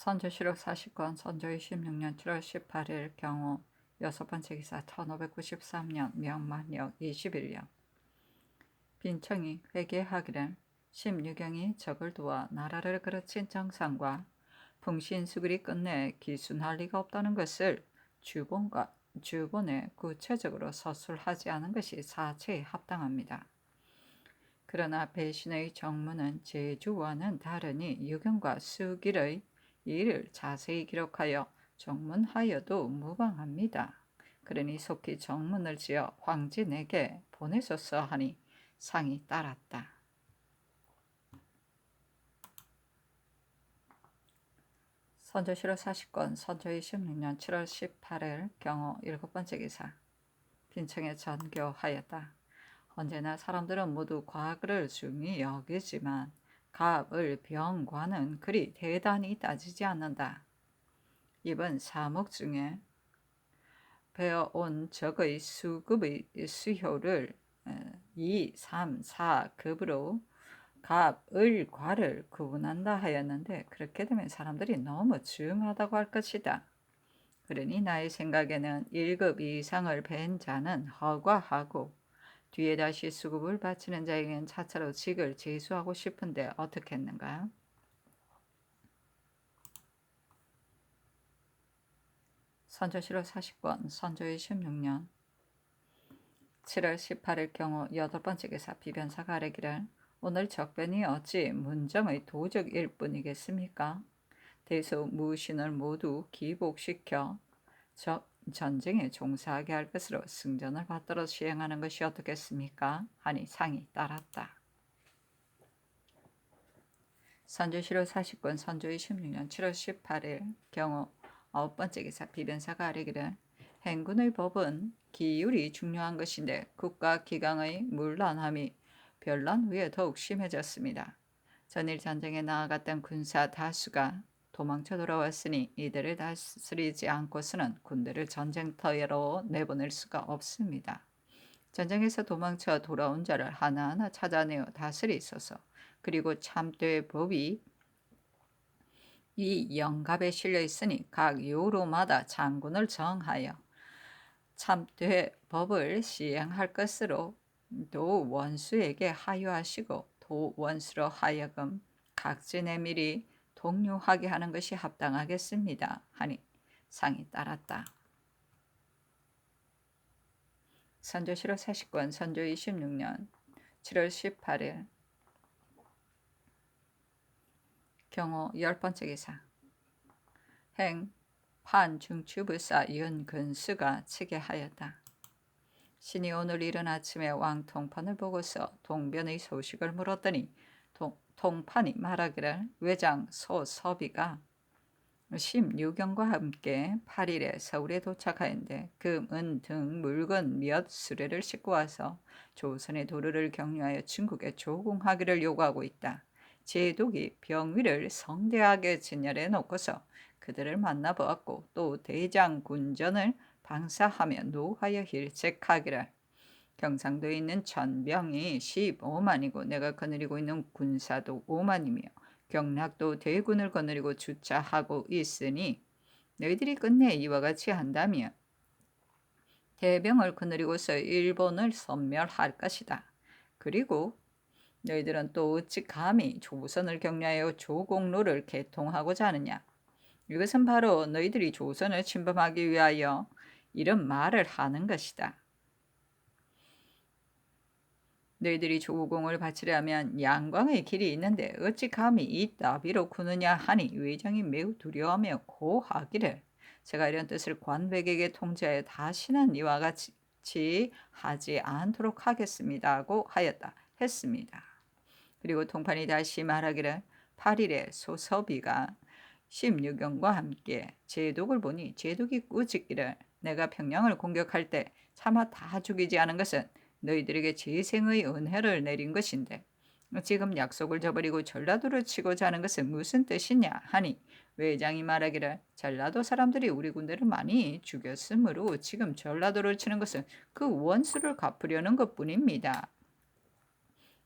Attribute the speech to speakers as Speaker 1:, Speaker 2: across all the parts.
Speaker 1: 선조실록 40권 선조 26년 7월 18일 경우 여섯 번째 기사 1593년 명만력 21년 빈청이 회개하기를 심유경이 적을 두어 나라를 그르친 정상과 풍신수길이 끝내 기순할 리가 없다는 것을 주본에 구체적으로 서술하지 않은 것이 사체에 합당합니다. 그러나 배신의 정문은 제주와는 다르니 유경과 수길의 일을 자세히 기록하여 정문하여도 무방합니다. 그러니 속히 정문을 지어 황진에게 보내소서 하니 상이 따랐다. 선조실록 40권 선조 26년 7월 18일 경호 일곱 번째 기사 빈청에 전교하였다. 언제나 사람들은 모두 과거를 중히 여기지만 갑을 병과는 그리 대단히 따지지 않는다. 이번 사목 중에 배워온 적의 수급의 수효를 2, 3, 4급으로 갑, 을, 과를 구분한다 하였는데 그렇게 되면 사람들이 너무 중하다고 할 것이다. 그러니 나의 생각에는 1급 이상을 뵌 자는 허과하고 뒤에 다시 수급을 바치는 자에게는 차차로 직을 제수하고 싶은데 어떻겠는가? 선조실록 40권 선조 26년 7월 18일 경우 여덟 번째 기사 비변사가 아뢰기를 오늘 적변이 어찌 문정의 도적일 뿐이겠습니까? 대소 무신을 모두 기복시켜 전쟁에 종사하게 할 것으로 승전을 받들어 시행하는 것이 어떻겠습니까? 하니 상이 따랐다. 선조실록 40권 선조 26년 7월 18일 경우 아홉 번째 기사 비변사가 아뢰기를 행군의 법은 기율이 중요한 것인데 국가 기강의 문란함이 변란 후에 더욱 심해졌습니다. 전일 전쟁에 나아갔던 군사 다수가 도망쳐 돌아왔으니 이들을 다스리지 않고서는 군대를 전쟁터로 내보낼 수가 없습니다. 전쟁에서 도망쳐 돌아온 자를 하나하나 찾아내어 다스리소서. 그리고 참되의 법이 이 영갑에 실려 있으니 각 요로마다 장군을 정하여 참되 법을 시행할 것으로 도 원수에게 하유하시고 도 원수로 하여금 각지 내밀이 동료하게 하는 것이 합당하겠습니다. 하니 상이 따랐다. 선조실록 40권 선조 26년 7월 18일 경호 열 번째 기사 행 판중추부사 윤근수가 치게 하였다. 신이 오늘 이른 아침에 왕 통판을 보고서 동변의 소식을 물었더니 통판이 말하기를 외장 소서비가 심유경과 함께 8일에 서울에 도착하였는데 금, 은 등 물건 몇 수레를 싣고 와서 조선의 도르를 격려하여 중국에 조공하기를 요구하고 있다. 제독이 병위를 성대하게 진열해 놓고서 그들을 만나보았고 또 대장군전을 방사하며 노하여 일책하기를 경상도에 있는 전병이 15만이고 내가 거느리고 있는 군사도 5만이며 경락도 대군을 거느리고 주차하고 있으니 너희들이 끝내 이와 같이 한다면 대병을 거느리고서 일본을 섬멸할 것이다. 그리고 너희들은 또 어찌 감히 조선을 격려하여 조공로를 개통하고자 하느냐? 이것은 바로 너희들이 조선을 침범하기 위하여 이런 말을 하는 것이다. 너희들이 조공을 바치려면 양광의 길이 있는데 어찌 감히 이 따비로 구느냐 하니 외장이 매우 두려워하며 고하기를 제가 이런 뜻을 관백에게 통지하여 다시는 이와 같이 하지 않도록 하겠습니다 하고 했습니다. 그리고 통판이 다시 말하기를 8일에 소서비가 심유경과 함께 제독을 보니 제독이 꾸짖기를 내가 평양을 공격할 때 차마 다 죽이지 않은 것은 너희들에게 재생의 은혜를 내린 것인데 지금 약속을 저버리고 전라도를 치고자 하는 것은 무슨 뜻이냐 하니 외장이 말하기를 전라도 사람들이 우리 군대를 많이 죽였으므로 지금 전라도를 치는 것은 그 원수를 갚으려는 것뿐입니다.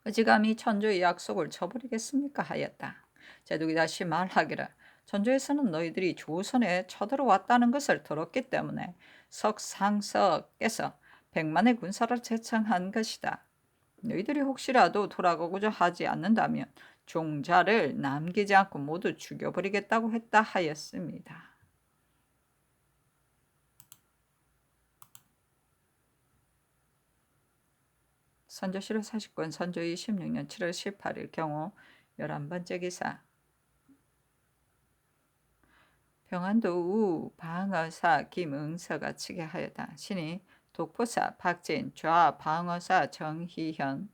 Speaker 1: 어찌 감히 천조의 약속을 저버리겠습니까 하였다. 제독이 다시 말하기를 전조에서는 너희들이 조선에 쳐들어왔다는 것을 들었기 때문에 석상서께서 100만의 군사를 제청한 것이다. 너희들이 혹시라도 돌아가고자 하지 않는다면 종자를 남기지 않고 모두 죽여버리겠다고 했다 하였습니다. 선조실록 40권 선조 26년 7월 18일 경우 11번째 기사. 평안도 우 방어사 김응서가 치게 하였다. 신이 독포사 박진, 좌 방어사 정희현,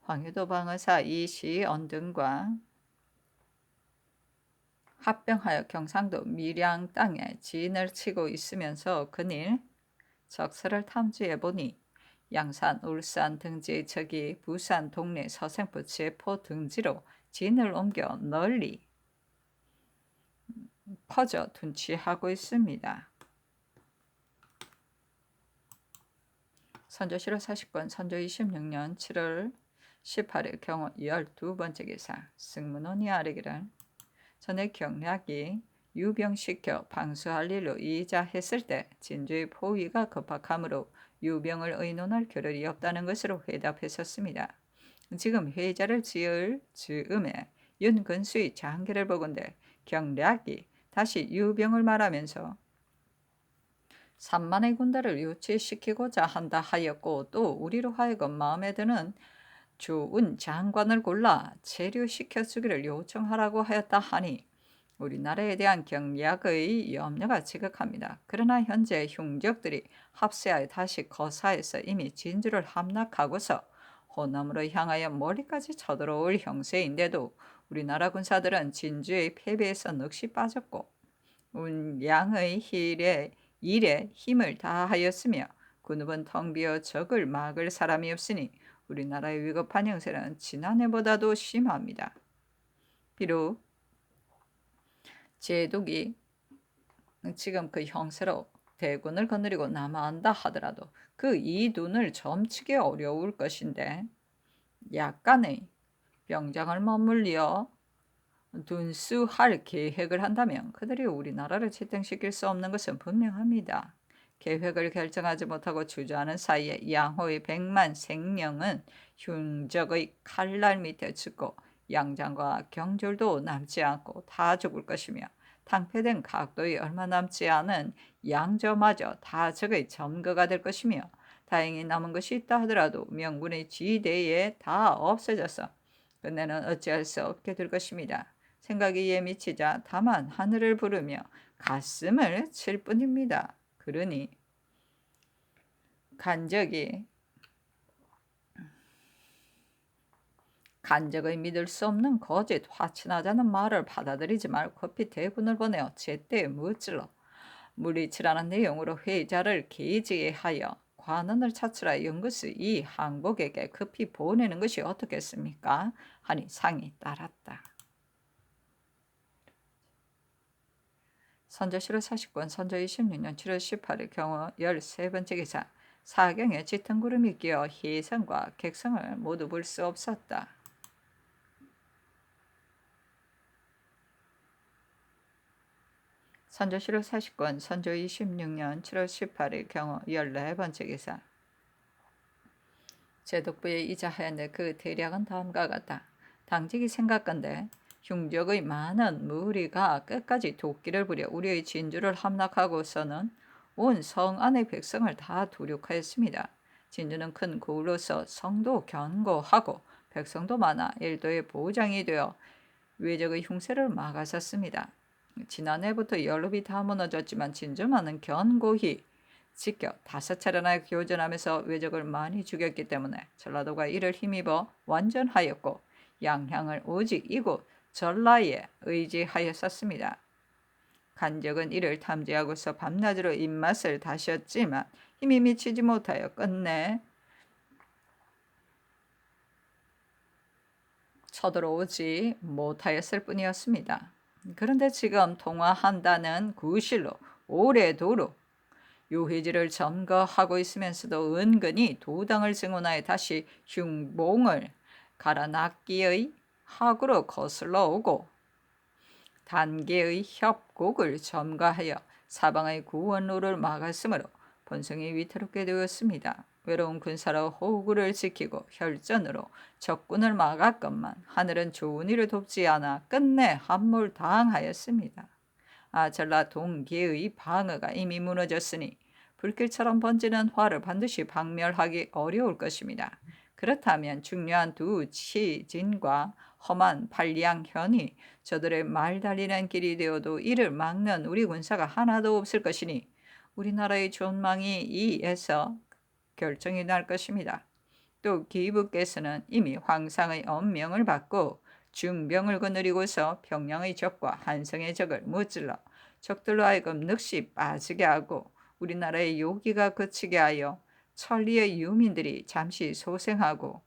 Speaker 1: 황유도 방어사 이시언 등과 합병하여 경상도 밀양 땅에 진을 치고 있으면서 근일 적서를 탐지해보니 양산, 울산 등지의 적이 부산 동래 서생포 제포 등지로 진을 옮겨 널리 퍼져 둔치하고 있습니다. 선조실록 40권 선조 26년 7월 18일 경우 12번째 기사. 승문원이 아뢰기를 전에 경략이 유병시켜 방수할 일로 이의자했을 때 진주의 포위가 급박하므로 유병을 의논할 겨를이 없다는 것으로 회답했었습니다. 지금 회의자를 지을 즈음에 윤근수의 장계를 보건대 경략이 다시 유병을 말하면서 3만의 군대를 유치시키고자 한다 하였고 또 우리로 하여금 마음에 드는 좋은 장관을 골라 체류시켜주기를 요청하라고 하였다 하니 우리나라에 대한 경략의 염려가 지극합니다. 그러나 현재 흉적들이 합세하여 다시 거사에서 이미 진주를 함락하고서 호남으로 향하여 멀리까지 쳐들어올 형세인데도 우리나라 군사들은 진주의 패배에서 넋이 빠졌고 운양의 일에 힘을 다하였으며 군읍은 텅 비어 적을 막을 사람이 없으니 우리나라의 위급한 형세는 지난해보다도 심합니다. 비록 제독이 지금 그 형세로 대군을 거느리고 남아한다 하더라도 그 이둔을 점치기 어려울 것인데 약간의 병장을 머물려 둔수할 계획을 한다면 그들이 우리나라를 지탱시킬 수 없는 것은 분명합니다. 계획을 결정하지 못하고 주저하는 사이에 양호의 100만 생명은 흉적의 칼날 밑에 죽고 양장과 경졸도 남지 않고 다 죽을 것이며 탕폐된 각도에 얼마 남지 않은 양저마저 다 적의 점거가 될 것이며 다행히 남은 것이 있다 하더라도 명군의 지대에 다 없어져서 끝내는 어찌할 수 없게 될 것입니다. 생각이 이에 미치자 다만 하늘을 부르며 가슴을 칠 뿐입니다. 그러니 간적의 믿을 수 없는 거짓 화친하자는 말을 받아들이지 말고 급히 대군을 보내어 제때에 무찔러 물리치라는 내용으로 회의자를 게재하여 관원을 차출하여 연구스 이 항복에게 급히 보내는 것이 어떻겠습니까? 하니 상이 따랐다. 선조실록 40권 선조 26년 7월 18일 경우 13번째 기사. 사경에 짙은 구름이 끼어 희성과 객성을 모두 볼 수 없었다. 선조실록 40권 선조 26년 7월 18일 경우 14번째 기사. 제독부에 이자하였는데 그 대략은 다음과 같다. 당직이 생각건대 흉적의 많은 무리가 끝까지 도끼를 부려 우리의 진주를 함락하고서는 온 성 안의 백성을 다 도륙하였습니다. 진주는 큰 고을로서 성도 견고하고 백성도 많아 일도의 보장이 되어 외적의 흉세를 막았었습니다. 지난해부터 연rop이 다 무너졌지만 진주만은 견고히 지켜 5차례나 교전하면서 외적을 많이 죽였기 때문에 전라도가 이를 힘입어 완전하였고 양향을 오직 이곳 전라에 의지하였었습니다. 간적은 이를 탐지하고서 밤낮으로 입맛을 다셨지만 힘이 미치지 못하여 끝내 쳐들어오지 못하였을 뿐이었습니다. 그런데 지금 통화한다는 구실로 오래도록 유해지를 점거하고 있으면서도 은근히 도당을 증언하여 다시 흉봉을 갈아낚기의 학으로 거슬러 오고 단계의 협곡을 점거하여 사방의 구원로를 막았으므로 본성이 위태롭게 되었습니다. 외로운 군사로 호구를 지키고 혈전으로 적군을 막았건만 하늘은 좋은 일을 돕지 않아 끝내 함몰당하였습니다. 전라 동계의 방어가 이미 무너졌으니 불길처럼 번지는 화를 반드시 박멸하기 어려울 것입니다. 그렇다면 중요한 두 치진과 험한 팔량현이 저들의 말 달리는 길이 되어도 이를 막는 우리 군사가 하나도 없을 것이니 우리나라의 존망이 이에서 결정이 날 것입니다. 또 기부께서는 이미 황상의 엄명을 받고 중병을 거느리고서 평양의 적과 한성의 적을 무찔러 적들로 하여금 넋이 빠지게 하고 우리나라의 요기가 그치게 하여 천리의 유민들이 잠시 소생하고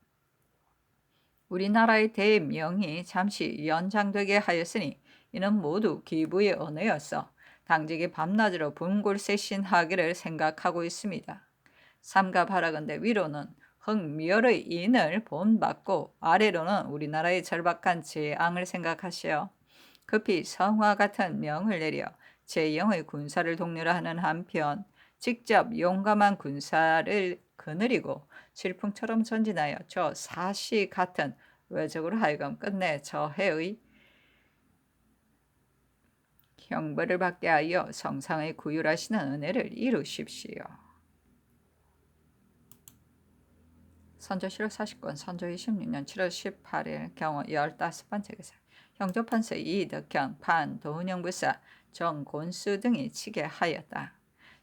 Speaker 1: 우리나라의 대명이 잠시 연장되게 하였으니 이는 모두 기부의 언어여서 당직이 밤낮으로 분골쇄신하기를 생각하고 있습니다. 삼가 바라건대 위로는 흥멸의 인을 본받고 아래로는 우리나라의 절박한 재앙을 생각하시어 급히 성화 같은 명을 내려 제영의 군사를 독려라 하는 한편 직접 용감한 군사를 거느리고 질풍처럼 전진하여 저 사시 같은 외적으로 하여금 끝내 저해의 형벌을 받게 하여 성상의 구휼하시는 은혜를 이루십시오. 선조실록 40권 선조 26년 7월 18일 경호 15번째 기사 형조판서 이덕형, 판, 도은영부사, 정곤수 등이 치게 하였다.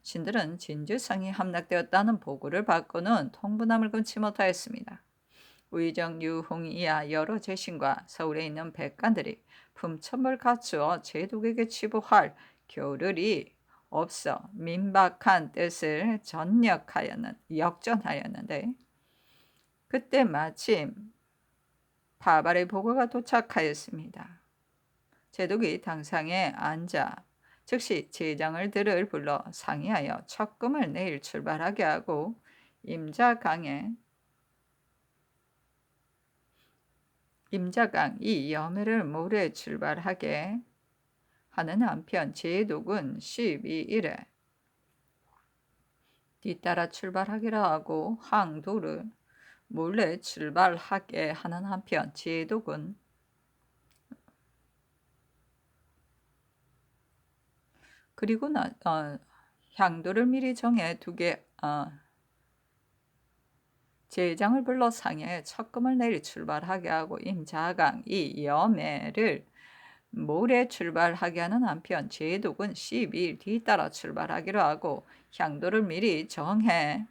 Speaker 1: 신들은 진주성이 함락되었다는 보고를 받고는 통분함을 금치 못하였습니다. 우의정, 유홍이야 여러 제신과 서울에 있는 백관들이 품천벌 갖추어 제독에게 치부할 겨를이 없어 민박한 뜻을 역전하였는데 그때 마침 파발의 보고가 도착하였습니다. 제독이 당상에 앉아 즉시 제장을들을 불러 상의하여 척금을 내일 출발하게 하고 임자강 이 여매를 모레 출발하게 하는 한편 제독은 12일에 뒤따라 출발하기로 하고 항도를 몰래 출발하게 하는 한편 제독은 그리고 향도를 미리 정해 두게 제장을 불러 상해 척금을 내리 출발하게 하고 임자강 이 여매를 모레 출발하게 하는 한편 제독은 12일 뒤따라 출발하기로 하고 향도를 미리 정해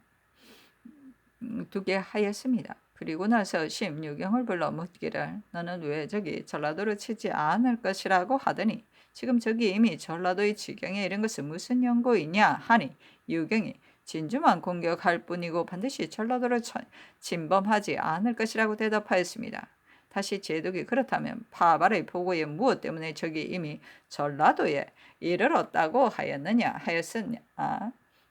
Speaker 1: 두게 하였습니다. 그리고 나서 심유경을 불러 묻기를 너는 왜 저기 전라도를 치지 않을 것이라고 하더니 지금 저기 이미 전라도의 지경에 이른 것은 무슨 연고이냐 하니 유경이 진주만 공격할 뿐이고 반드시 전라도를 침범하지 않을 것이라고 대답하였습니다. 다시 제독이 그렇다면 파발의 보고에 무엇 때문에 저기 이미 전라도에 이르렀다고 하였느냐 하였으냐.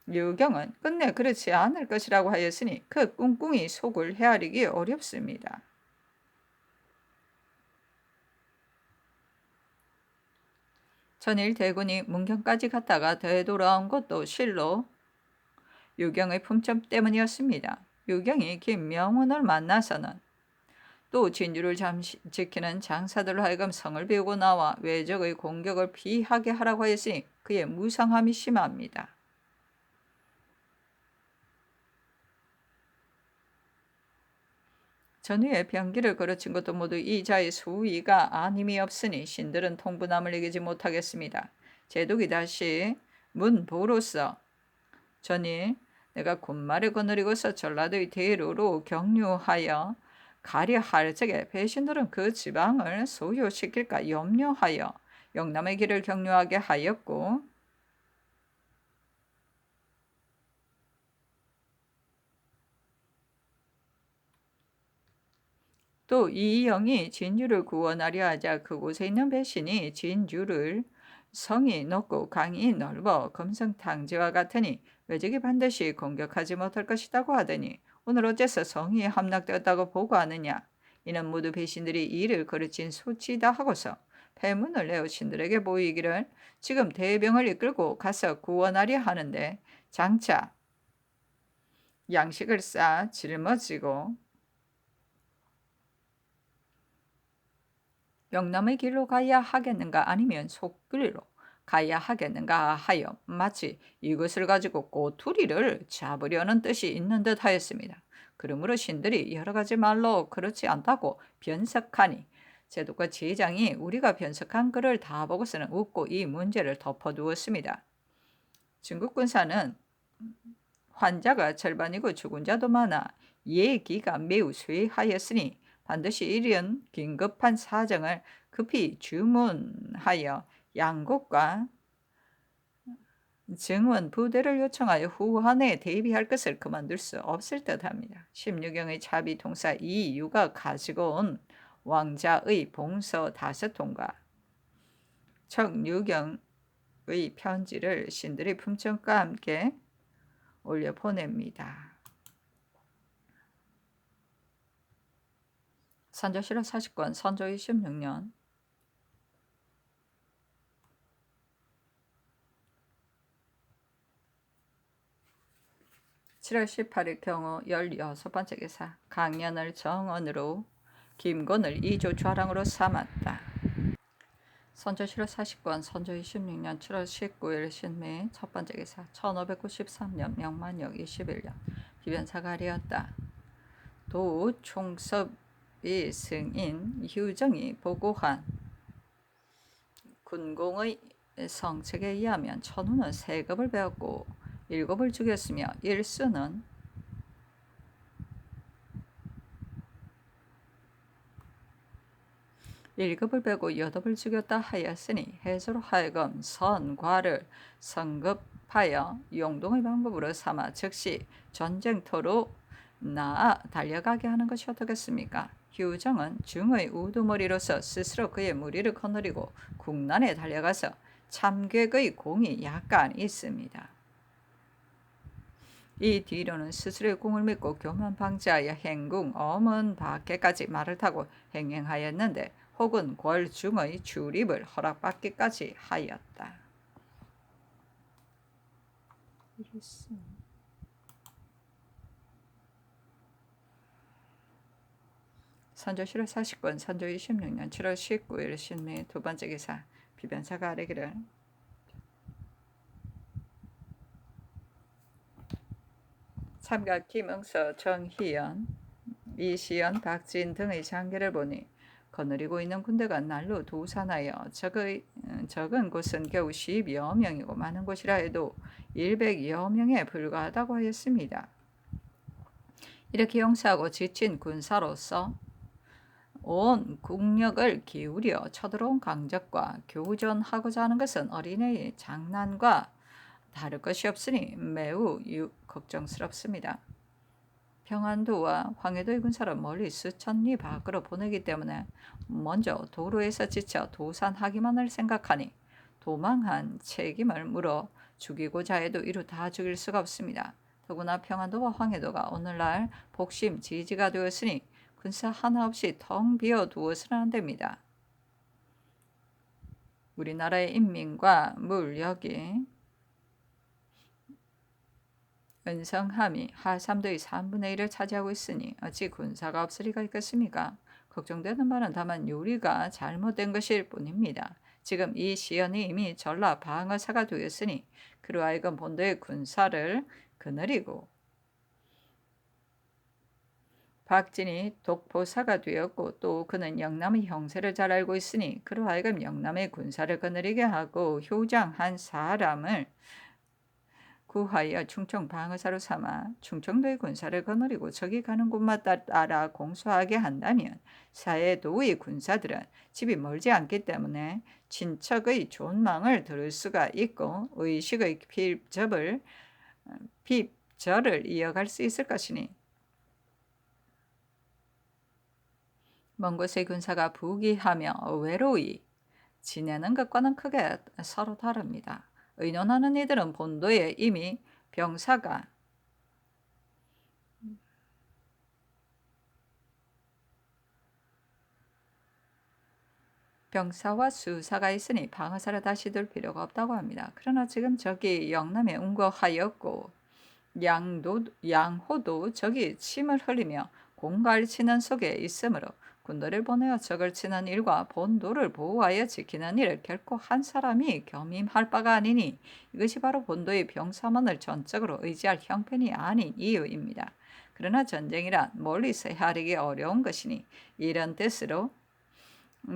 Speaker 1: 유경은 끝내 그렇지 않을 것이라고 하였으니 그 꿍꿍이 속을 헤아리기 어렵습니다. 전일 대군이 문경까지 갔다가 되돌아온 것도 실로 유경의 품점 때문이었습니다. 유경이 김명훈을 만나서는 또 진주를 잠시 지키는 장사들로 하여금 성을 비우고 나와 외적의 공격을 피하게 하라고 하였으니 그의 무상함이 심합니다. 전후에 병기를 거르친 것도 모두 이자의 수위가 아님이 없으니 신들은 통분함을 이기지 못하겠습니다. 제독이 다시 문보로서 전일 내가 군마를 거느리고서 전라도의 대로로 경유하여 가려 할 적에 배신들은 그 지방을 소유시킬까 염려하여 영남의 길을 경유하게 하였고 또 이영이 진주를 구원하려 하자 그곳에 있는 배신이 진주를 성이 높고 강이 넓어 금성탕지와 같으니 외적이 반드시 공격하지 못할 것이라고 하더니 오늘 어째서 성이 함락되었다고 보고하느냐. 이는 모두 배신들이 이를 거르친 수치다 하고서 패문을 내어 신들에게 보이기를 지금 대병을 이끌고 가서 구원하려 하는데 장차 양식을 쌓아 짊어지고 영남의 길로 가야 하겠는가 아니면 속길로 가야 하겠는가 하여 마치 이것을 가지고 꼬투리를 잡으려는 뜻이 있는 듯 하였습니다. 그러므로 신들이 여러 가지 말로 그렇지 않다고 변석하니 제독과 제장이 우리가 변석한 글을 다 보고서는 웃고 이 문제를 덮어두었습니다. 중국군사는 환자가 절반이고 죽은 자도 많아 예기가 매우 쇠하였으니 반드시 이런 긴급한 사정을 급히 주문하여 양국과 증원 부대를 요청하여 후한에 대비할 것을 그만둘 수 없을 듯합니다. 16경의 차비 통사 이유가 가지고 온 왕자의 봉서 5통과 청유경의 편지를 신들의 품청과 함께 올려 보냅니다. 선조실록 40권 선조 26년 7월 18일 경우 16번째 기사 강연을 정언으로 김곤을 2조 좌랑으로 삼았다. 선조실록 40권 선조 26년 7월 19일 신미 첫 번째 기사 1593년 명만역 21년 비변사가 아리었다. 도 총섭이 승인 휴정이 보고한 군공의 성책에 의하면 천우는 3급을 배웠고 7을 죽였으며 일수는 1급을 배고 8을 죽였다 하였으니 해서로 하여금 선과를 성급하여 용동의 방법으로 삼아 즉시 전쟁터로 나아 달려가게 하는 것이 어떻겠습니까? 휴정은 중의 우두머리로서 스스로 그의 무리를 거느리고 국난에 달려가서 참객의 공이 약간 있습니다. 이 뒤로는 스스로의 공을 믿고 교만 방지하여 행궁 엄은 밖에까지 말을 타고 행행하였는데 혹은 궐중의 출입을 허락받기까지 하였다. 선조실록 40권 선조 26년 7월 19일 신미 두 번째 기사 비변사가 아뢰기를 참가 김응서 정희연 이시연 박진 등의 장계를 보니 거느리고 있는 군대가 날로 도산하여 적은 곳은 겨우 10여 명이고 많은 곳이라 해도 100여 명에 불과하다고 하였습니다. 이렇게 용사하고 지친 군사로서 온 국력을 기울여 쳐들어온 강적과 교전하고자 하는 것은 어린애의 장난과 다를 것이 없으니 매우 걱정스럽습니다. 평안도와 황해도의 군사를 멀리 수천 리 밖으로 보내기 때문에 먼저 도로에서 지쳐 도산하기만을 생각하니 도망한 책임을 물어 죽이고자 해도 이루 다 죽일 수가 없습니다. 더구나 평안도와 황해도가 오늘날 복심 지지가 되었으니 군사 하나 없이 텅 비어 두어서는 안 됩니다. 우리나라의 인민과 물력이 은성함이 하삼도의 3분의 1을 차지하고 있으니 어찌 군사가 없을 리가 있겠습니까? 걱정되는 바는 다만 요리가 잘못된 것일 뿐입니다. 지금 이 시연이 이미 전라 방어사가 되었으니 그로 하여금 본도의 군사를 거느리고 박진이 독보사가 되었고 또 그는 영남의 형세를 잘 알고 있으니 그로 하여금 영남의 군사를 거느리게 하고 효장 한 사람을 구하여 충청 방어사로 삼아 충청도의 군사를 거느리고 적이 가는 곳마다 따라 공수하게 한다면 사해도의 군사들은 집이 멀지 않기 때문에 친척의 존망을 들을 수가 있고 의식의 핍절을 이어갈 수 있을 것이니 먼 곳의 군사가 부귀하며 외로이 지내는 것과는 크게 서로 다릅니다. 의논하는 이들은 본도에 이미 병사가 병사와 수사가 있으니 방어사를 다시 둘 필요가 없다고 합니다. 그러나 지금 적이 영남에 운거하였고 양호도 적이 침을 흘리며 공갈 치는 속에 있으므로 군대를 보내어 적을 치는 일과 본도를 보호하여 지키는 일을 결코 한 사람이 겸임할 바가 아니니 이것이 바로 본도의 병사만을 전적으로 의지할 형편이 아닌 이유입니다. 그러나 전쟁이란 멀리서 헤아리기 어려운 것이니 이런 뜻으로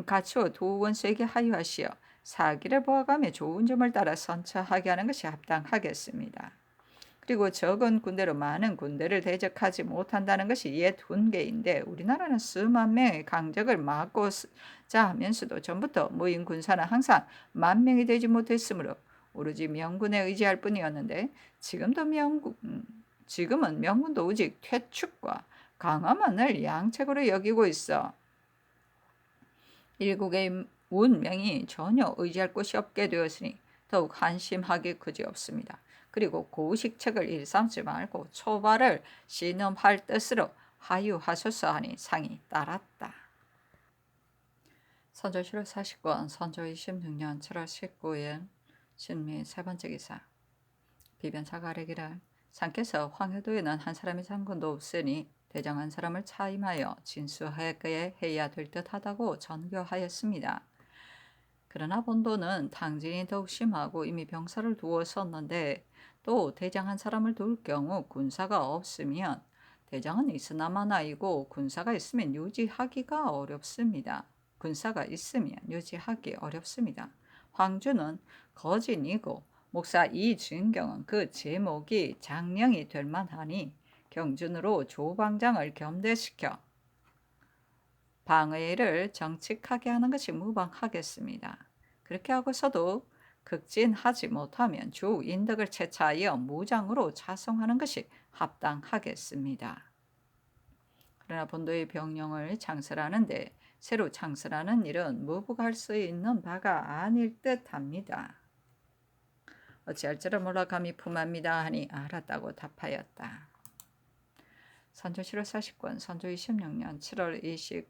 Speaker 1: 갖추어 두 원수에게 하유하시어 사기를 보아가며 좋은 점을 따라 선처하게 하는 것이 합당하겠습니다. 그리고 적은 군대로 많은 군대를 대적하지 못한다는 것이 옛 훈계인데 우리나라는 수만 명의 강적을 막고자 하면서도 전부터 모인 군사는 항상 10,000명이 되지 못했으므로 오로지 명군에 의지할 뿐이었는데 지금은 명군도 오직 퇴축과 강화만을 양책으로 여기고 있어 일국의 운명이 전혀 의지할 곳이 없게 되었으니 더욱 한심하기 그지없습니다. 그리고 고식책을 일삼지 말고 초발을 신음할 뜻으로 하유하소서 하니 상이 따랐다. 선조실록 40권 선조 26년 7월 19일 신미 세 번째 기사 비변사가 아뢰기를 상께서 황해도에는 한 사람의 장군도 없으니 대장 한 사람을 차임하여 진수하게 해야 될 듯하다고 전교하였습니다. 그러나 본도는 당진이 더욱 심하고 이미 병사를 두었었는데 또 대장 한 사람을 둘 경우 군사가 없으면 대장은 있으나마나이고 군사가 있으면 유지하기가 어렵습니다. 군사가 있으면 유지하기 어렵습니다. 황주는 거진이고 목사 이준경은 그 제목이 장령이 될 만하니 경준으로 조방장을 겸대시켜 방의를 정직하게 하는 것이 무방하겠습니다. 그렇게 하고서도 극진하지 못하면 주 인덕을 채차하여 무장으로 자송하는 것이 합당하겠습니다. 그러나 본도의 병영을 창설하는데 새로 창설하는 일은 무복할 수 있는 바가 아닐 듯합니다. 어찌할 줄을 몰라 감히 품합니다 하니 알았다고 답하였다. 선조실록 40권 선조 26년 7월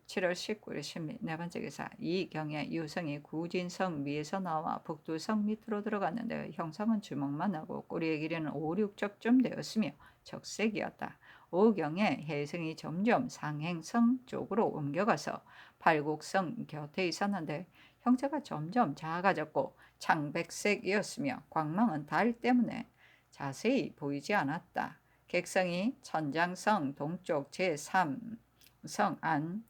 Speaker 1: 19일 신미 네 번째 기사 이경에 유성이 구진성 위에서 나와 북두성 밑으로 들어갔는데 형상은 주먹만 하고 꼬리의 길이는 5, 6척쯤 되었으며 적색이었다. 오경에 혜성이 점점 상행성 쪽으로 옮겨가서 팔곡성 곁에 있었는데 형체가 점점 작아졌고 창백색이었으며 광망은 달 때문에 자세히 보이지 않았다. 객성이 천장성 동쪽 제3성 안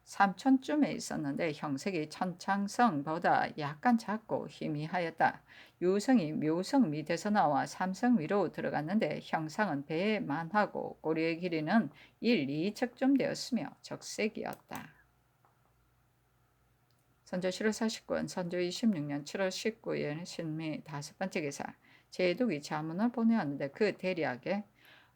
Speaker 1: 삼천쯤에 있었는데 형색이 천창성보다 약간 작고 희미하였다. 유성이 묘성 밑에서 나와 삼성 위로 들어갔는데 형상은 배만하고 꼬리의 길이는 1, 2척쯤 되었으며 적색이었다. 선조실록 40권 선조 26년 7월 19일 신미 다섯 번째 기사 제독이 자문을 보내었는데 그 대략에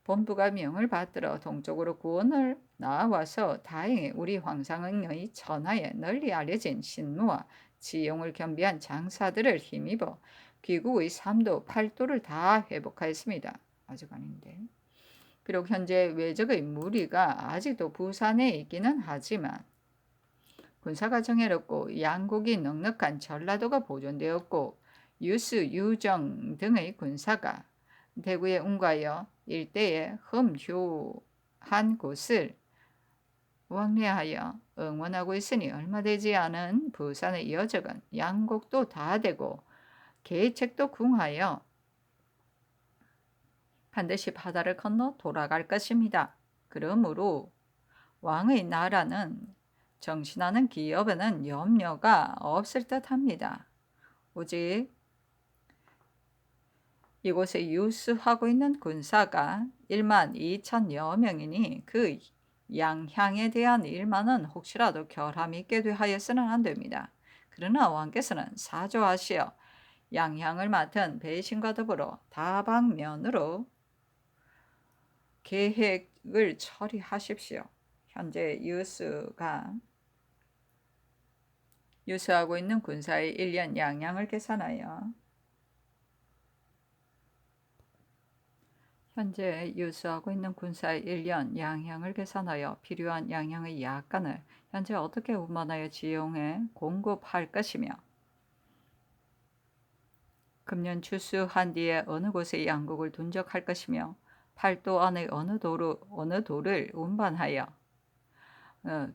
Speaker 1: 본부가 명을 받들어 동쪽으로 구원을 나와서 다행히 우리 황상응의 천하에 널리 알려진 신무와 지용을 겸비한 장사들을 힘입어 귀국의 3도 8도를 다 회복하였습니다. 아직 아닌데. 비록 현재 외적의 무리가 아직도 부산에 있기는 하지만 군사가 정예롭고 양국이 넉넉한 전라도가 보존되었고 유수, 유정 등의 군사가 대구에 응가하여 일대에 흠휴한 곳을 왕래하여 응원하고 있으니 얼마 되지 않은 부산의 여적은 양곡도 다 되고 계책도 궁하여 반드시 바다를 건너 돌아갈 것입니다. 그러므로 왕의 나라는 정신하는 기업에는 염려가 없을 듯합니다. 오직 이곳에 유수하고 있는 군사가 12,000여 명이니 그 양향에 대한 일만은 혹시라도 결함 있게 하여서는 안 됩니다. 그러나 왕께서는 사조하시어 양향을 맡은 배신과 더불어 다방면으로 계획을 처리하십시오. 현재 유수하고 있는 군사의 1년 양양을 계산하여 현재 유수하고 있는 군사의 1년 양향을 계산하여 필요한 양향의 약간을 현재 어떻게 운반하여 지용해 공급할 것이며 금년 추수한 뒤에 어느 곳에 양국을 둔적할 것이며 팔도 안의 어느 도를 운반하여 어,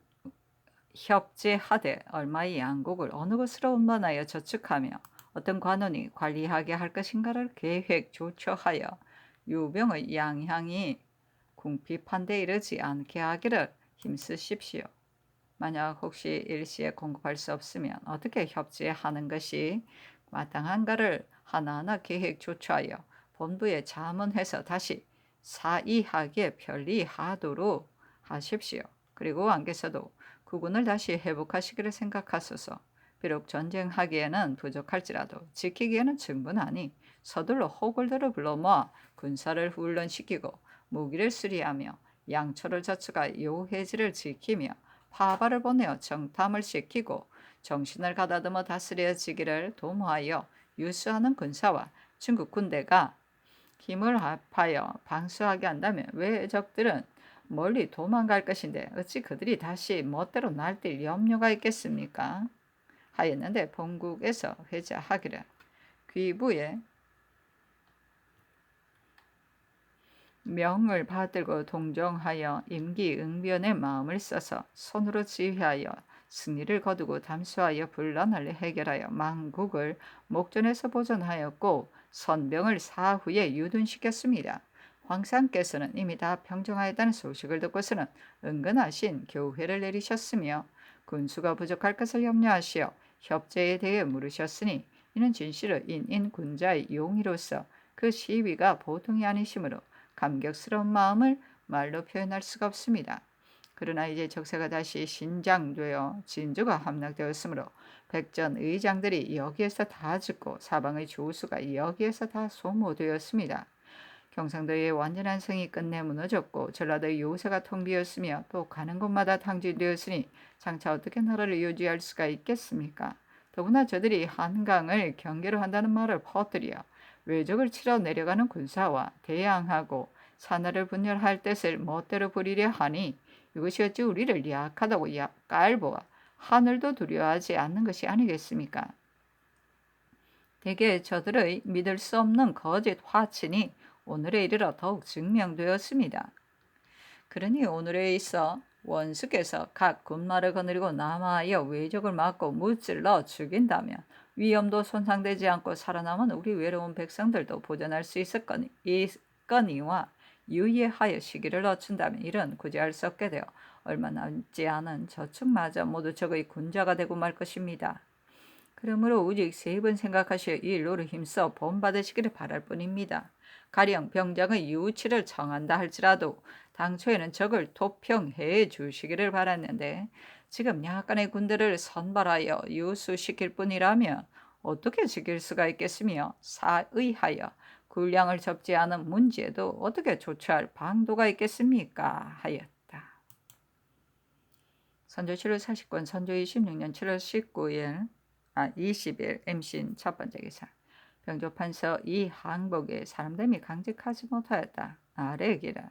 Speaker 1: 협제하되 얼마의 양국을 어느 곳으로 운반하여 저축하며 어떤 관원이 관리하게 할 것인가를 계획 조처하여 유병의 양향이 궁핍한데 이르지 않게 하기를 힘쓰십시오. 만약 혹시 일시에 공급할 수 없으면 어떻게 협제하는 것이 마땅한가를 하나하나 계획 조처하여 본부에 자문해서 다시 사의하게 편리하도록 하십시오. 그리고 왕께서도 국군을 다시 회복하시기를 생각하소서. 비록 전쟁하기에는 부족할지라도 지키기에는 충분하니 서둘러 호글들을 불러 모아 군사를 훈련시키고 무기를 수리하며 양초를 저축하여 요해지를 지키며 파발을 보내어 정탐을 시키고 정신을 가다듬어 다스려지기를 도모하여 유수하는 군사와 중국 군대가 힘을 합하여 방수하게 한다면 외적들은 멀리 도망갈 것인데 어찌 그들이 다시 멋대로 날뛸 염려가 있겠습니까? 하였는데 본국에서 회자하기를 귀부에 명을 받들고 동정하여 임기응변의 마음을 써서 손으로 지휘하여 승리를 거두고 담수하여 분란을 해결하여 망국을 목전에서 보존하였고 선병을 사후에 유둔시켰습니다. 황상께서는 이미 다 평정하였다는 소식을 듣고서는 은근하신 교회를 내리셨으며 군수가 부족할 것을 염려하시어 협제에 대해 물으셨으니 이는 진실로 인인군자의 용의로서 그 시위가 보통이 아니시므로 감격스러운 마음을 말로 표현할 수가 없습니다. 그러나 이제 적세가 다시 신장되어 진주가 함락되었으므로 백전 의장들이 여기에서 다 죽고 사방의 조수가 여기에서 다 소모되었습니다. 경상도의 완전한 성이 끝내 무너졌고 전라도의 요새가 텅 비었으며 또 가는 곳마다 탕진되었으니 장차 어떻게 나라를 유지할 수가 있겠습니까? 더구나 저들이 한강을 경계로 한다는 말을 퍼뜨려 외적을 치러 내려가는 군사와 대항하고 산하를 분열할 뜻을 멋대로 부리려 하니 이것이 어찌 우리를 약하다고 깔보아 하늘도 두려워하지 않는 것이 아니겠습니까? 대개 저들의 믿을 수 없는 거짓 화친이 오늘에 이르러 더욱 증명되었습니다. 그러니 오늘에 있어 원수께서 각 군마를 거느리고 남하여 외적을 막고 무찔러 죽인다면 위험도 손상되지 않고 살아남은 우리 외로운 백성들도 보존할 수 있거니와 유의하여 시기를 늦춘다면 이런 구제할 수 없게 되어 얼마 남지 않은 저축마저 모두 적의 군자가 되고 말 것입니다. 그러므로 오직 세 번 생각하시어 이 일로를 힘써 본받으시기를 바랄 뿐입니다. 가령 병장의 유치를 청한다 할지라도 당초에는 적을 토평해 주시기를 바랐는데 지금 약간의 군대를 선발하여 유수시킬 뿐이라면 어떻게 지킬 수가 있겠으며 사의하여 군량을 접지 않은 문제도 어떻게 조처할 방도가 있겠습니까? 하였다. 선조실록 40권 선조 26년 7월 19일 20일 임신 첫 번째 기사. 병조판서 이 항복에 사람됨이 강직하지 못하였다. 아래 기라.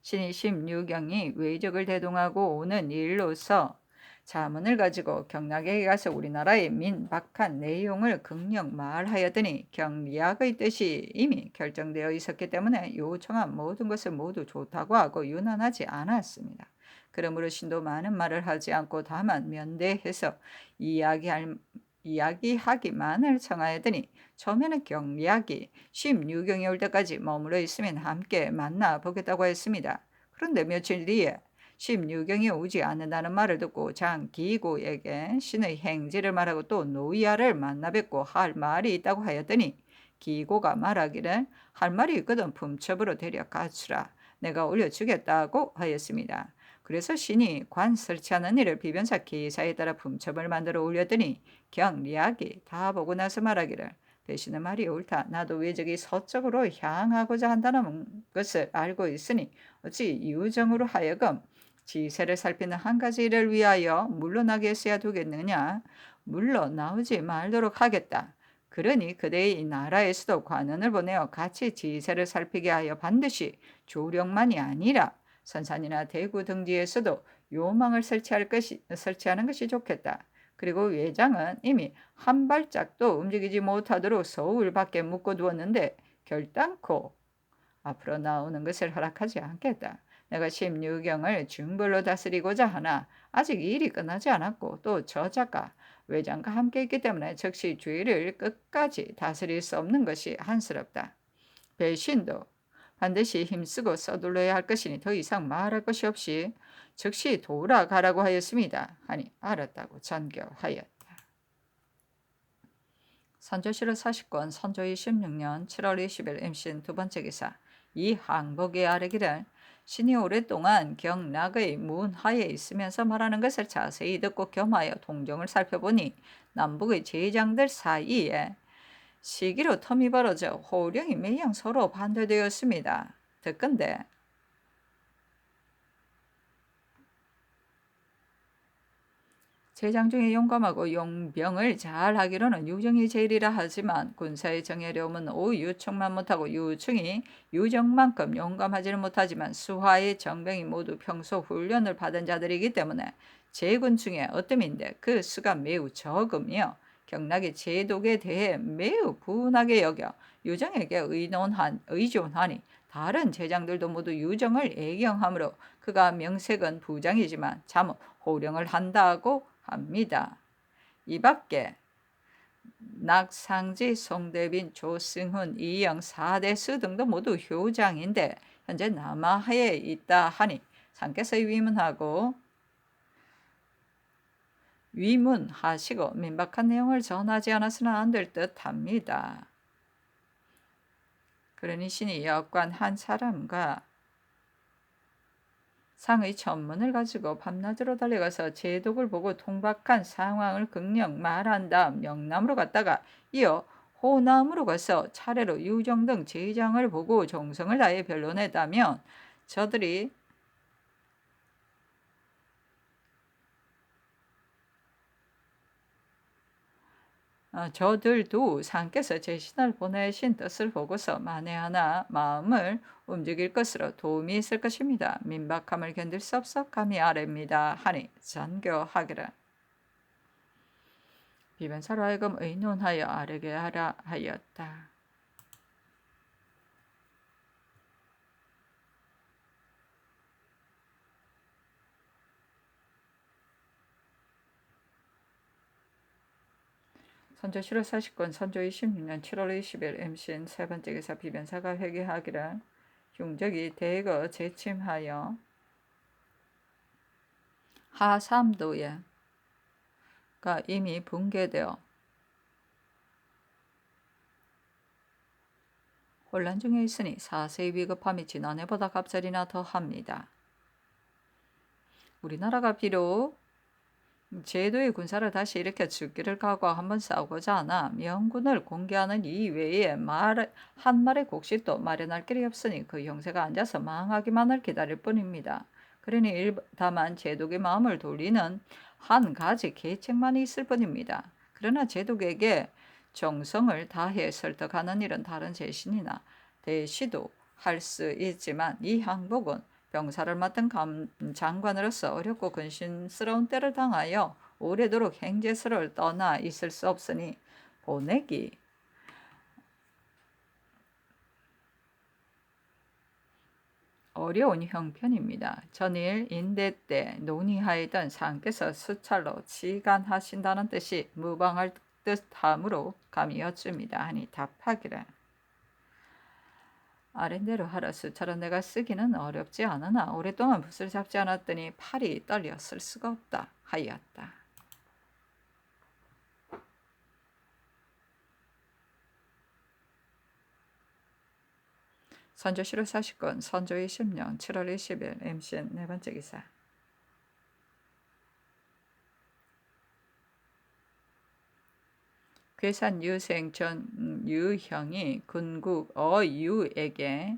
Speaker 1: 신이 16경이 외적을 대동하고 오는 일로서 자문을 가지고 경락에게 가서 우리나라의 민박한 내용을 극력 말하였더니 경리학의 뜻이 이미 결정되어 있었기 때문에 요청한 모든 것을 모두 좋다고 하고 유난하지 않았습니다. 그러므로 신도 많은 말을 하지 않고 다만 면대해서 이야기하기만을 청하였더니 처음에는 경리학이 16경이 올 때까지 머물러 있으면 함께 만나보겠다고 했습니다. 그런데 며칠 뒤에 16경이 오지 않는다는 말을 듣고 장기고에게 신의 행지를 말하고 또 노이아를 만나 뵙고 할 말이 있다고 하였더니 기고가 말하기를 할 말이 있거든 품첩으로 데려가주라. 내가 올려주겠다고 하였습니다. 그래서 신이 관 설치하는 일을 비변사 기사에 따라 품첩을 만들어 올렸더니 경리학이 다 보고 나서 말하기를 배신의 말이 옳다. 나도 외적이 서쪽으로 향하고자 한다는 것을 알고 있으니 어찌 유정으로 하여금 지세를 살피는 한 가지 일을 위하여 물러나게 했어야 되겠느냐. 물러나오지 말도록 하겠다. 그러니 그대의 나라에서도 관원을 보내어 같이 지세를 살피게 하여 반드시 조령만이 아니라 선산이나 대구 등지에서도 요망을 설치하는 것이 좋겠다. 그리고 외장은 이미 한 발짝도 움직이지 못하도록 서울 밖에 묶어두었는데 결단코 앞으로 나오는 것을 허락하지 않겠다. 내가 심유경을 중벌로 다스리고자 하나 아직 일이 끝나지 않았고 또 저자가 외장과 함께 있기 때문에 즉시 주의를 끝까지 다스릴 수 없는 것이 한스럽다. 배신도 반드시 힘쓰고 서둘러야 할 것이니 더 이상 말할 것이 없이 즉시 돌아가라고 하였습니다. 하니 알았다고 전교하였다. 선조실록 40권 선조 26년 7월 20일 임신 두 번째 기사. 이 항복이 아뢰기를 신이 오랫동안 경락의 문하에 있으면서 말하는 것을 자세히 듣고 겸하여 동정을 살펴보니 남북의 제장들 사이에 시기로 텀이 벌어져 호령이 매형 서로 반대되었습니다. 듣건대 제장 중에 용감하고 용병을 잘 하기로는 유정이 제일이라 하지만 군사의 정예려움은 오유충만 못하고 유충이 유정만큼 용감하지는 못하지만 수하의 정병이 모두 평소 훈련을 받은 자들이기 때문에 제군 중에 어뜸인데 그 수가 매우 적으며 경락의 제독에 대해 매우 분하게 여겨 유정에게 의존하니 다른 제장들도 모두 유정을 애경하므로 그가 명색은 부장이지만 잠 호령을 한다고 합니다. 이 밖에 낙상지, 송대빈, 조승훈, 이영, 사대수 등도 모두 효장인데 현재 남하에 있다 하니 상께서 위문하시고 민박한 내용을 전하지 않아서는 안 될 듯합니다. 그러니 신이 역관 한 사람과 상의 천문을 가지고 밤낮으로 달려가서 제독을 보고 통박한 상황을 극령 말한 다음 영남으로 갔다가 이어 호남으로 가서 차례로 유정 등 제장을 보고 정성을 다해 변론했다면 저들도 상께서 제 신을 보내신 뜻을 보고서 만에 하나 마음을 움직일 것으로 도움이 있을 것입니다. 민박함을 견딜 수 없어 감히 아뢰입니다. 하니 전교하기를 비변사로 하여금 의논하여 아뢰게 하라 하였다. 선조 실록 40권 선조 26년 7월 20일 임신 세 번째 기사 비변사가 회개하기를 흉적이 대거 재침하여 하삼도가 이미 붕괴되어 혼란 중에 있으니 사세의 위급함이 지난해보다 갑절이나 더합니다. 우리나라가 비록 제도의 군사를 다시 일으켜 죽기를 각오하고 한번 싸우고자 하나 명군을 공개하는 이외에 한 말의 곡식도 마련할 길이 없으니 그 형세가 앉아서 망하기만을 기다릴 뿐입니다. 그러니 다만 제독의 마음을 돌리는 한 가지 계책만이 있을 뿐입니다. 그러나 제독에게 정성을 다해 설득하는 일은 다른 제신이나 대시도 할 수 있지만 이 항복은 병사를 맡은 장관으로서 어렵고 근심스러운 때를 당하여 오래도록 행제소를 떠나 있을 수 없으니 보내기 어려운 형편입니다. 전일 인대 때 논의하였던 상께서 수찰로 치간하신다는 뜻이 무방할 듯하므로 감히 여쭙니다. 하니 답하기를 아랜대로 하라. 수차로 내가 쓰기는 어렵지 않으나 오랫동안 붓을 잡지 않았더니 팔이 떨려 쓸 수가 없다 하였다. 선조 실록 40권 선조 20년 7월 20일 임신 네 번째 기사. 괴산 유생 전 유형이 군국 어외에게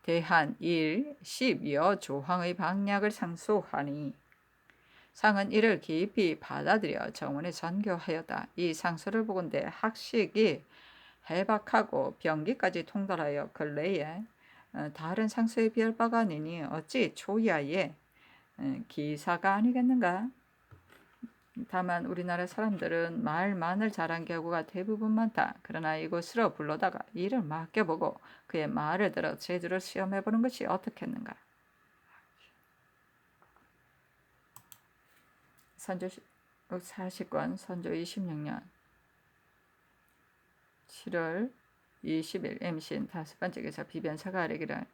Speaker 1: 대한 일 10여 조항의 방략을 상소하니 상은 이를 깊이 받아들여 정원에 전교하였다. 이 상소를 보건대 학식이 해박하고 병기까지 통달하여 근래에 다른 상소에 비할 바가 아니니 어찌 초야의 기사가 아니겠는가? 다만 우리나라 사람들은 말만을 잘한 경우가 대부분 많다. 그러나 이곳으로 불러다가 일을 맡겨보고 그의 말을 들어 제주를 시험해보는 것이 어떻겠는가? 선조 40권 선조 26년 7월 20일 임신 5번째 기사 비변사가 아뢰기를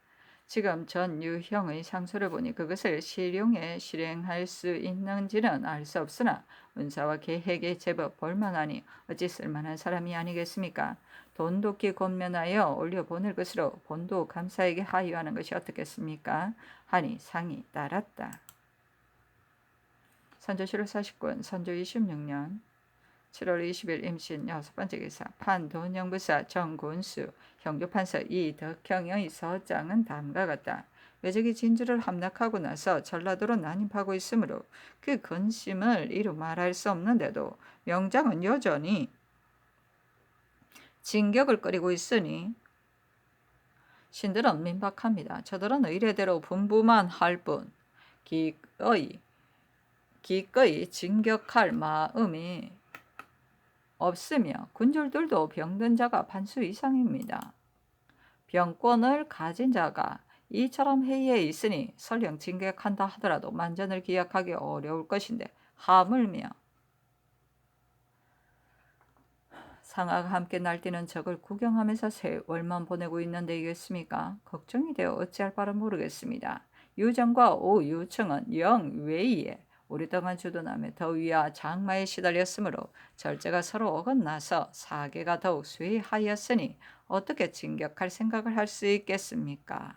Speaker 1: 지금 전 유형의 상소를 보니 그것을 실용에 실행할 수 있는지는 알 수 없으나 운사와 계획에 제법 볼만하니 어찌 쓸만한 사람이 아니겠습니까? 돈독히 권면하여 올려보낼 것으로 본도 감사에게 하유하는 것이 어떻겠습니까? 하니 상이 따랐다. 선조실록 40권 선조 26년 7월 20일 임신 6번째 기사 판돈영부사 정곤수 형조판서 이덕형의 서장은 다음과 같다. 외적이 진주를 함락하고 나서 전라도로 난입하고 있으므로 그 근심을 이루 말할 수 없는데도 명장은 여전히 진격을 끓이고 있으니 신들은 민박합니다. 저들은 의례대로 분부만 할 뿐 기꺼이 진격할 마음이 없으며 군졸들도 병든 자가 반수 이상입니다. 병권을 가진 자가 이처럼 해이에 있으니 설령 진격한다 하더라도 만전을 기약하기 어려울 것인데 하물며 상하가 함께 날뛰는 적을 구경하면서 세월만 보내고 있는 데이겠습니까? 걱정이 되어 어찌할 바를 모르겠습니다. 유정과 오유청은 영 외에 오랫동안 주둔하며 더위와 장마에 시달렸으므로 절제가 서로 어긋나서 사계가 더욱 쇠하였으니 어떻게 진격할 생각을 할 수 있겠습니까?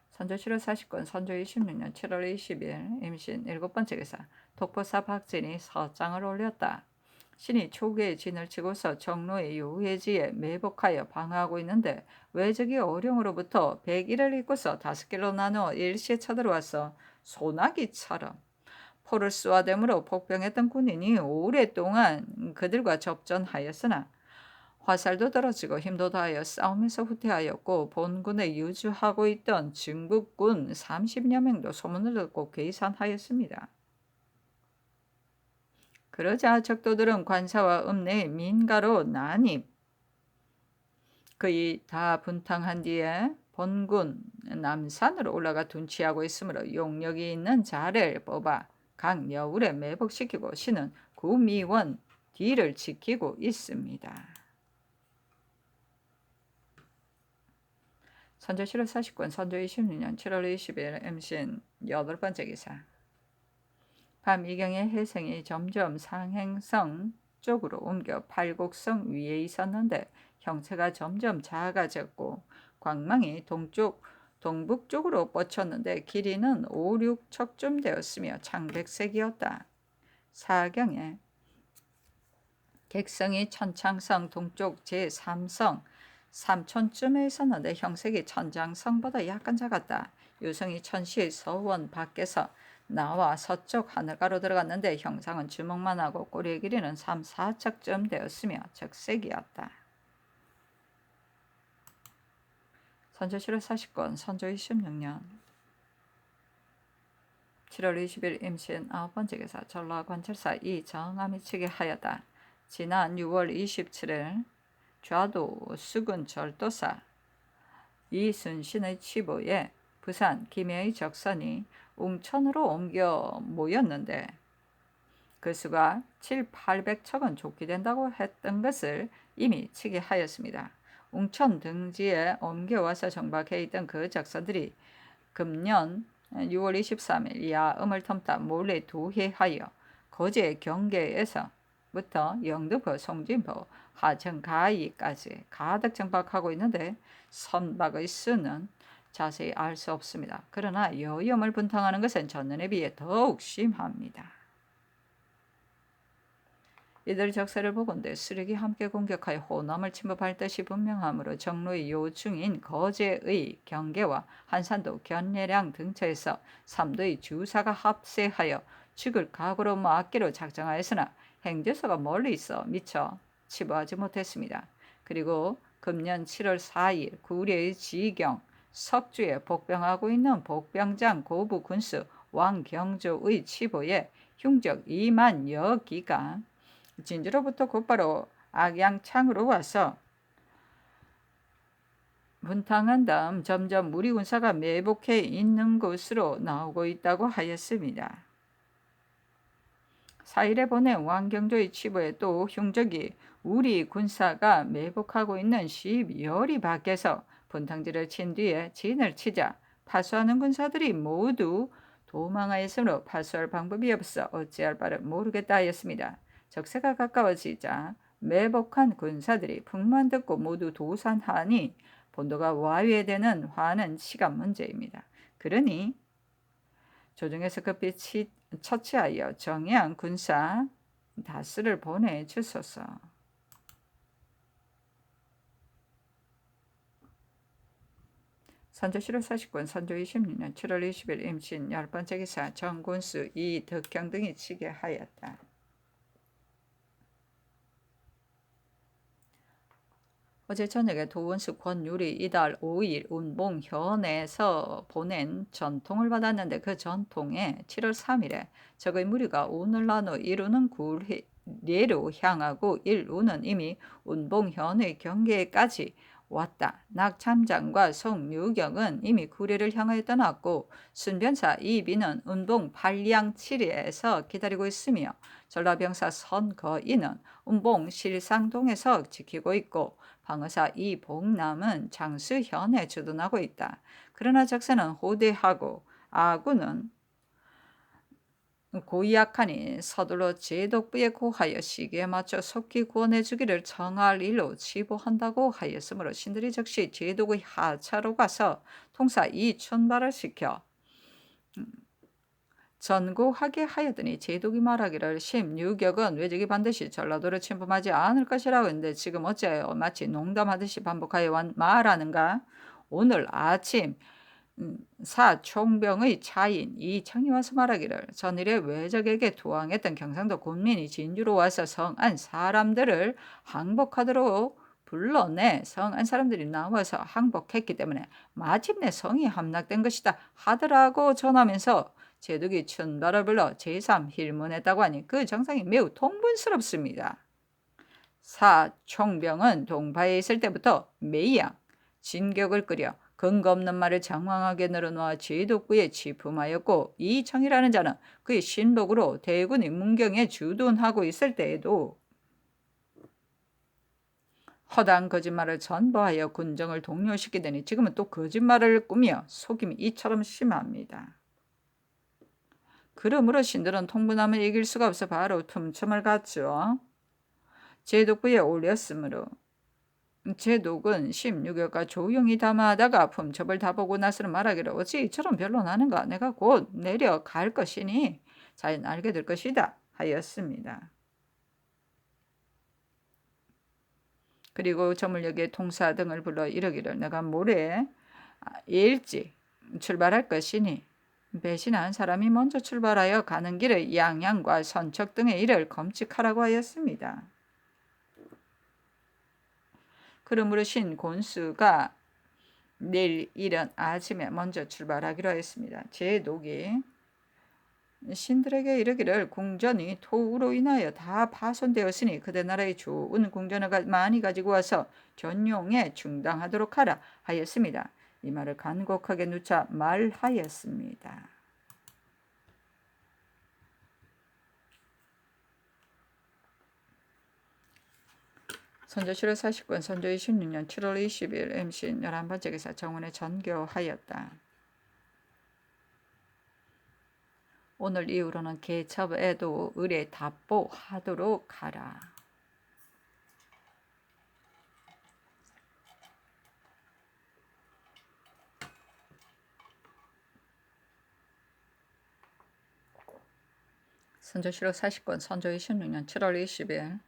Speaker 1: 선조실록 40권 선조 26년 7월 20일 임신 7번째 기사 독보사 박진이 서장을 올렸다. 신이 초기에 진을 치고서 정로의 요해지에 매복하여 방어하고 있는데 외적이 어룡으로부터 100일을 잇고서 5길로 나누어 일시에 쳐들어와서 소나기처럼 포를 쏘아대므로 복병했던 군인이 오랫동안 그들과 접전하였으나 화살도 떨어지고 힘도 다하여 싸움에서 후퇴하였고 본군에 유주하고 있던 증북군 30여 명도 소문을 듣고 괴산하였습니다. 그러자 적도들은 관사와 읍내의 민가로 난입 거의 다 분탕한 뒤에 본군 남산으로 올라가 둔치하고 있으므로 용력이 있는 자를 뽑아 각 여울에 매복시키고 신은 구미원 뒤를 지키고 있습니다. 선조실록 40권 선조 26년 7월 20일 임신 8번째 기사 밤 이경의 해성이 점점 상행성 쪽으로 옮겨 팔곡성 위에 있었는데 형체가 점점 작아졌고 광망이 동북 쪽으로 뻗쳤는데 길이는 5, 6척쯤 되었으며 창백색이었다. 사경에 객성이 천창성 동쪽 제3성 삼촌쯤에 있었는데 형색이 천장성보다 약간 작았다. 유성이 천시의 서원 밖에서 나와 서쪽 하늘가로 들어갔는데 형상은 주먹만 하고 꼬리의 길이는 3, 4척쯤 되었으며 적색이었다. 선조실록 40권 선조 26년 7월 20일 임신 9번째 기사 전라관찰사 이정암이 치게 하였다. 지난 6월 27일 좌도 수군 절도사 이순신의 치부에 부산 김해의 적선이 웅천으로 옮겨 모였는데 그 수가 7, 800척은 족기된다고 했던 것을 이미 치게하였습니다. 웅천 등지에 옮겨와서 정박해 있던 그 적선들이 금년 6월 23일 야음을 텀다 몰래 도해하여 거제 경계에서부터 영등포, 송진포, 하천 가이까지 가득 정박하고 있는데 선박의 수는 자세히 알 수 없습니다. 그러나 여염을 분탕하는 것은 전년에 비해 더욱 심합니다. 이들 적세를 보건대 쓰레기 함께 공격하여 호남을 침범할 뜻이 분명하므로 정로의 요충인 거제의 경계와 한산도 견례량 등처에서 삼도의 주사가 합세하여 죽을 각오로 막기로 작정하였으나 행제소가 멀리 있어 미처 치부하지 못했습니다. 그리고 금년 7월 4일 구례의 지경 석주에 복병하고 있는 복병장 고부 군수 왕경조의 치보에 흉적 2만여 기가 진주로부터 곧바로 악양창으로 와서 분탕한 다음 점점 우리 군사가 매복해 있는 곳으로 나오고 있다고 하였습니다. 4일에 보낸 왕경조의 치부에 또 흉적이 우리 군사가 매복하고 있는 10여리 밖에서 분탕질을 친 뒤에 진을 치자 파수하는 군사들이 모두 도망하였으므로 파수할 방법이 없어 어찌할 바를 모르겠다 하였습니다. 적세가 가까워지자 매복한 군사들이 풍만 듣고 모두 도산하니 본도가 와해되는 화는 시간 문제입니다. 그러니 조정에서 급히 처치하여 정예한 군사 다수를 보내주소서. 선조 7월 49일 선조 26년 7월 20일 임신 10번째 기사 정군수 이덕경 등이 치게 하였다. 어제 저녁에 도원수 권율이 이달 5일 운봉현에서 보낸 전통을 받았는데 그 전통에 7월 3일에 적의 무리가 오늘나노 이루는 굴례로 향하고 일우는 이미 운봉현의 경계까지 왔다. 낙참장과 송유경은 이미 구례를 향하여 떠났고 순변사 이비는 운봉 팔량 7에서 기다리고 있으며 전라병사 선거인은 운봉 실상동에서 지키고 있고 방어사 이봉남은 장수현에 주둔하고 있다. 그러나 적세는 호대하고 아군은 고약하니 서둘러 제독부에 고하여 시기에 맞춰 속히 구원해 주기를 청할 일로 치부한다고 하였으므로 신들이 즉시 제독의 하차로 가서 통사 이춘발을 시켜 전고하게 하였더니 제독이 말하기를 16격은 왜적이 반드시 전라도를 침범하지 않을 것이라고 했는데 지금 어째 마치 농담하듯이 반복하여 말하는가? 오늘 아침 사총병의 차인 이청이 와서 말하기를 전일에 왜적에게 투항했던 경상도 군민이 진주로 와서 성안 사람들을 항복하도록 불러내 성안 사람들이 나와서 항복했기 때문에 마침내 성이 함락된 것이다 하더라고 전하면서 제독이 춘발을 불러 제3힐문했다고 하니 그 정상이 매우 통분스럽습니다. 사총병은 동파에 있을 때부터 매양 진격을 끓여 근거 없는 말을 장황하게 늘어놓아 제독부에 치품하였고 이청이라는 자는 그의 신복으로 대군이 문경에 주둔하고 있을 때에도 허다한 거짓말을 전보하여 군정을 동요시키더니 지금은 또 거짓말을 꾸며 속임이 이처럼 심합니다. 그러므로 신들은 통분함을 이길 수가 없어 바로 tum첨을 갖죠. 제독부에 올렸으므로 제독은 16일까 조용히 담아하다가 품첩을 다 보고 나서는 말하기를 어찌 이처럼 변론하는가 내가 곧 내려갈 것이니 잘 알게 될 것이다 하였습니다. 그리고 저물역의 통사 등을 불러 이르기를 내가 모레 일찍 출발할 것이니 배신한 사람이 먼저 출발하여 가는 길의 양양과 선척 등의 일을 검칙하라고 하였습니다. 그러므로 신곤수가 내일 이른 아침에 먼저 출발하기로 했습니다. 제독이 신들에게 이르기를 궁전이 토우로 인하여 다 파손되었으니 그대 나라의 좋은 궁전을 많이 가지고 와서 전용에 충당하도록 하라 하였습니다. 이 말을 간곡하게 누차 말하였습니다. 선조 7월 49일 선조 26년 7월 20일 임신 11번째 기사 정원에 전교하였다. 오늘 이후로는 개첩에도 의례 답보하도록 하라. 선조실록 40권 선조 26년 7월 20일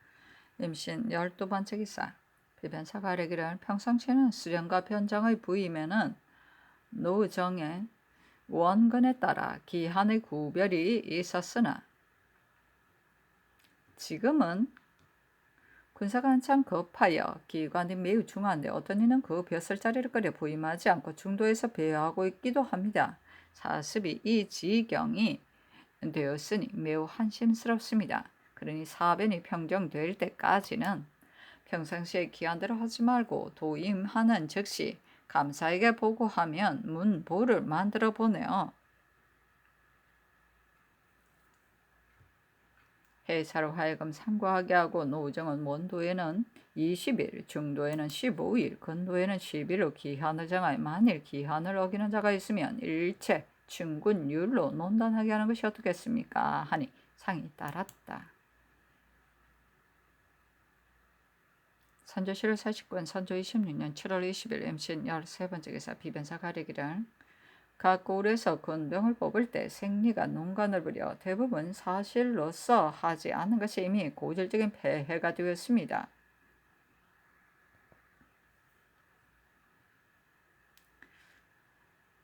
Speaker 1: 임신 12번째 기사 비변사가 아뢰기를 평상시에는 수령과 변장의 부임에는 노정의 원근에 따라 기한의 구별이 있었으나 지금은 군사가 한참 급하여 기관이 매우 중요한데 어떤 이는 그 벼슬자리를 끌어 부임하지 않고 중도에서 배회하고 있기도 합니다. 사습이 이 지경이 되었으니 매우 한심스럽습니다. 그러니 사변이 평정될 때까지는 평상시에 기한대로 하지 말고 도임하는 즉시 감사에게 보고하면 문보를 만들어 보내어 해사로 하여금 상고하게 하고 노정은 원도에는 20일, 중도에는 15일, 근도에는 10일로 기한을 정하여 만일 기한을 어기는 자가 있으면 일체 충군율로 논단하게 하는 것이 어떻겠습니까? 하니 상이 따랐다. 선조실록 49권 선조 26년 7월 20일 임신 13번째 기사 비변사 가리기를 각 고을에서 군병을 뽑을 때 생리가 농간을 부려 대부분 사실로서 하지 않는 것이 이미 고질적인 폐해가 되었습니다.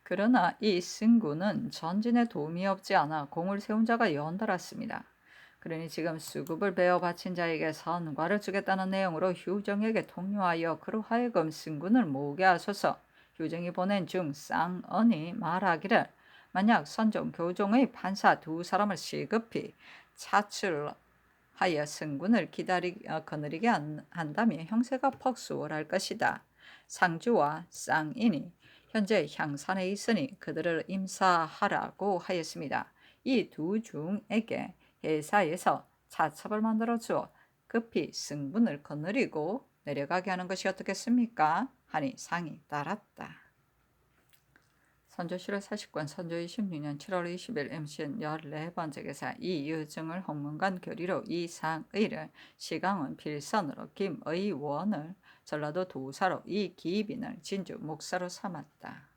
Speaker 1: 그러나 이 승구는 전진에 도움이 없지 않아 공을 세운 자가 연달았습니다. 그러니 지금 수급을 베어 바친 자에게 선과를 주겠다는 내용으로 휴정에게 통요하여 그로 하여금 승군을 모으게 하소서. 휴정이 보낸 중 쌍언이 말하기를 만약 선종 교종의 판사 두 사람을 시급히 차출하여 승군을 거느리게 한다면 형세가 퍽 수월할 것이다. 상주와 쌍인이 현재 향산에 있으니 그들을 임사하라고 하였습니다. 이 두 중에게 회사에서 차첩을 만들어 주어 급히 승분을 거느리고 내려가게 하는 것이 어떻겠습니까? 하니 상이 따랐다. 선조실록 40권 선조 26년 7월 20일 임신 14번째 기사 이유증을 홍문관 교리로 이상의를 시강은 필선으로 김의원을 전라도 도사로 이기빈을 진주 목사로 삼았다.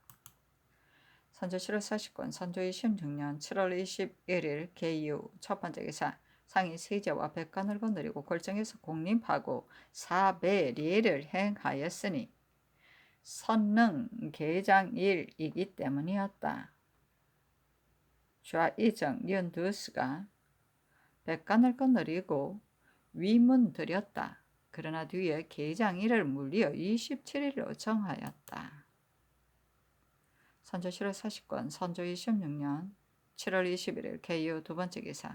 Speaker 1: 선조실록 40권 선조 26년 7월 21일 개유 첫 번째 기사 상이 세제와 백관을 거느리고 골정에서 공림하고 사배례를 행하였으니 선능 개장일이기 때문이었다. 좌이정 연두스가 백관을 거느리고 위문드렸다. 그러나 뒤에 개장일을 물리어 27일로 정하였다. 선조실록 40권 선조 26년 7월 21일 개유 두 번째 기사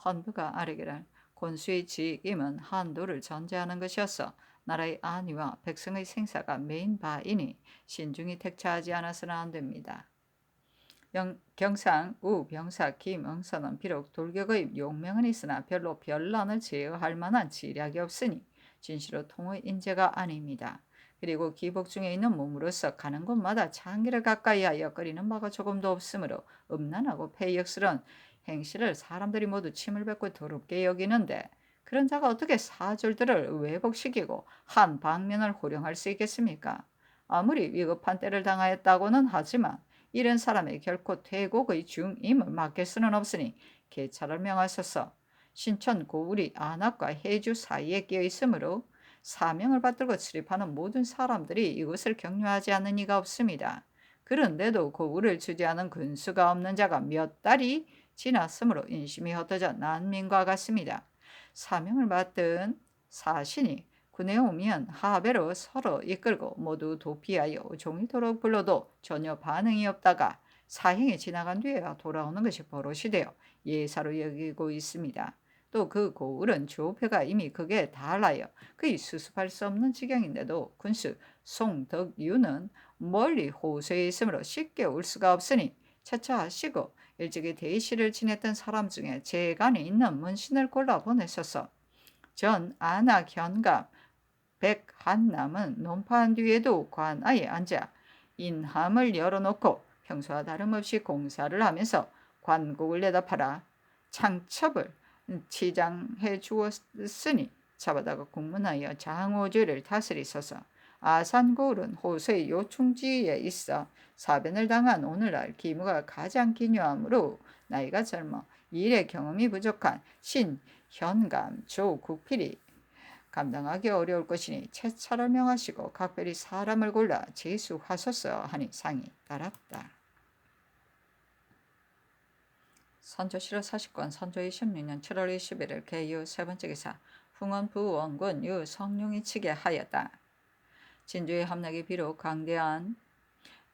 Speaker 1: 헌부가 아뢰기를 권수의 직임은 한도를 전제하는 것이었어 나라의 안위와 백성의 생사가 메인 바이니 신중히 택처하지 않아서는 안 됩니다. 경상 우병사 김응선은 비록 돌격의 용명은 있으나 별로 별난을 제어할 만한 지략이 없으니 진시로 통의 인재가 아닙니다. 그리고 기복 중에 있는 몸으로서 가는 곳마다 장기를 가까이 하여 거리는 바가 조금도 없으므로 음란하고 폐역스러운 행실을 사람들이 모두 침을 뱉고 더럽게 여기는데 그런 자가 어떻게 사졸들을 왜곡시키고 한 방면을 호령할 수 있겠습니까? 아무리 위급한 때를 당하였다고는 하지만 이런 사람이 결코 태곡의 중임을 맡길 수는 없으니 계차를 명하소서. 신천 고울이 안악과 해주 사이에 끼어 있으므로 사명을 받들고 출입하는 모든 사람들이 이것을 격려하지 않는 이가 없습니다. 그런데도 고울을 주재하는 근수가 없는 자가 몇 달이 지났으므로 인심이 흩어져 난민과 같습니다. 사명을 맡은 사신이 군에 오면 하배로 서로 이끌고 모두 도피하여 종이토록 불러도 전혀 반응이 없다가 사행이 지나간 뒤에야 돌아오는 것이 버릇이 되어 예사로 여기고 있습니다. 또 그 고을은 조폐가 이미 극에 달하여 그이 수습할 수 없는 지경인데도 군수 송덕유는 멀리 호소에 있으므로 쉽게 올 수가 없으니 차차하시고 일찍이 대시를 지냈던 사람 중에 재간이 있는 문신을 골라 보내셔서 전 안악 현갑 백한남은 논판 뒤에도 관아에 앉아 인함을 열어놓고 평소와 다름없이 공사를 하면서 관곡을 내다 팔아 창첩을 치장해 주었으니 잡아다가 국문하여 장호죄를 다스리소서. 아산고을은 호수의 요충지에 있어 사변을 당한 오늘날 기무가 가장 기묘하므로 나이가 젊어 일의 경험이 부족한 신현감 조국필이 감당하기 어려울 것이니 채차를 명하시고 각별히 사람을 골라 제수하소서 하니 상이 따랐다. 선조실록 40권 선조 26년 7월 21일 개유 세 번째 기사 흥원부원군 유성룡이 치게 하였다. 진주의 함락이 비록 강대한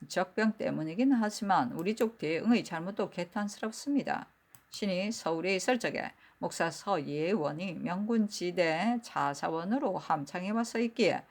Speaker 1: 적병 때문이긴 하지만 우리 쪽 대응의 잘못도 개탄스럽습니다. 신이 서울에 있을 적에 목사 서예원이 명군지대 자사원으로 함창에 와서 있기에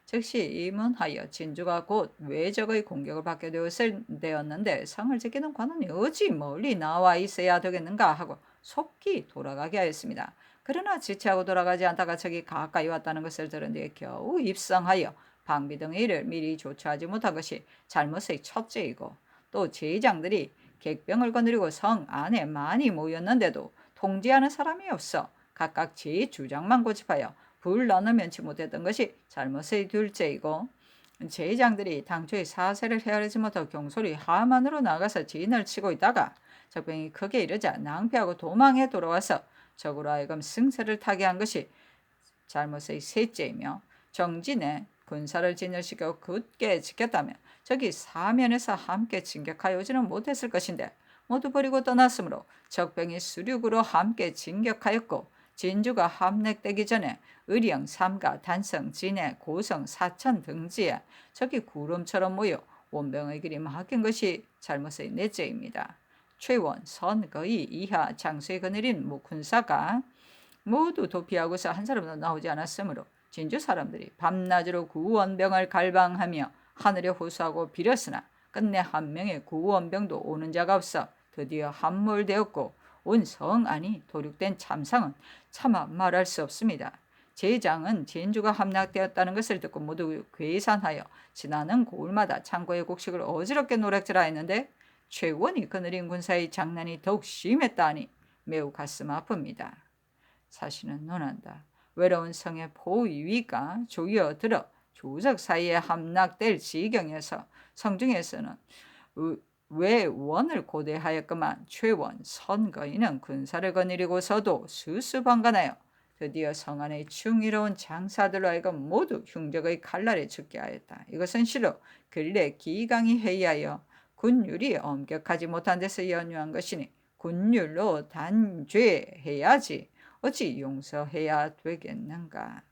Speaker 1: 즉시 입문하여 진주가 곧 외적의 공격을 받게 되었는데 성을 지키는 관원이 어찌 멀리 나와 있어야 되겠는가 하고 속기 돌아가게 하였습니다. 그러나 지체하고 돌아가지 않다가 적이 가까이 왔다는 것을 들은 뒤에 겨우 입성하여 방비 등의 일을 미리 조처하지 못한 것이 잘못의 첫째이고 또 제장들이 객병을 거느리고 성 안에 많이 모였는데도 통제하는 사람이 없어 각각 제 주장만 고집하여 분란을 면치 못했던 것이 잘못의 둘째이고 제장들이 당초에 사세를 헤아리지 못하고 경솔히 하만으로 나가서 진을 치고 있다가 적병이 크게 이르자 낭패하고 도망해 돌아와서 적으로 하여금 승세를 타게 한 것이 잘못의 셋째이며 정진에 군사를 진열시켜 굳게 지켰다면 적이 사면에서 함께 진격하여 오지는 못했을 것인데 모두 버리고 떠났으므로 적병이 수륙으로 함께 진격하였고 진주가 함락되기 전에 의령, 삼가, 단성, 진해, 고성, 사천 등지에 적이 구름처럼 모여 원병의 길이 막힌 것이 잘못의 넷째입니다. 최원, 선거의 이하 장수에 거느린 군사가 모두 도피하고서 한 사람도 나오지 않았으므로 진주 사람들이 밤낮으로 구원병을 갈방하며 하늘에 호소하고 빌었으나 끝내 한 명의 구원병도 오는 자가 없어 드디어 함몰되었고 온 성 안이 도륙된 참상은 차마 말할 수 없습니다. 제장은 진주가 함락되었다는 것을 듣고 모두 괴산하여 지나는 고을마다 창고의 곡식을 어지럽게 노략질하였는데 최원이 거느린 군사의 장난이 더욱 심했다 하니 매우 가슴 아픕니다. 사실은 논한다. 외로운 성의 포위가 조여들어 조적 사이에 함락될 지경에서 성중에서는 외원을 고대하였건만 최원, 선거인은 군사를 거느리고서도 수수방관하여 드디어 성 안의 충의로운 장사들로 하여금 모두 흉적의 칼날에 죽게 하였다. 이것은 실로 근래 기강이 회의하여 군율이 엄격하지 못한 데서 연유한 것이니 군율로 단죄해야지 어찌 용서해야 되겠는가.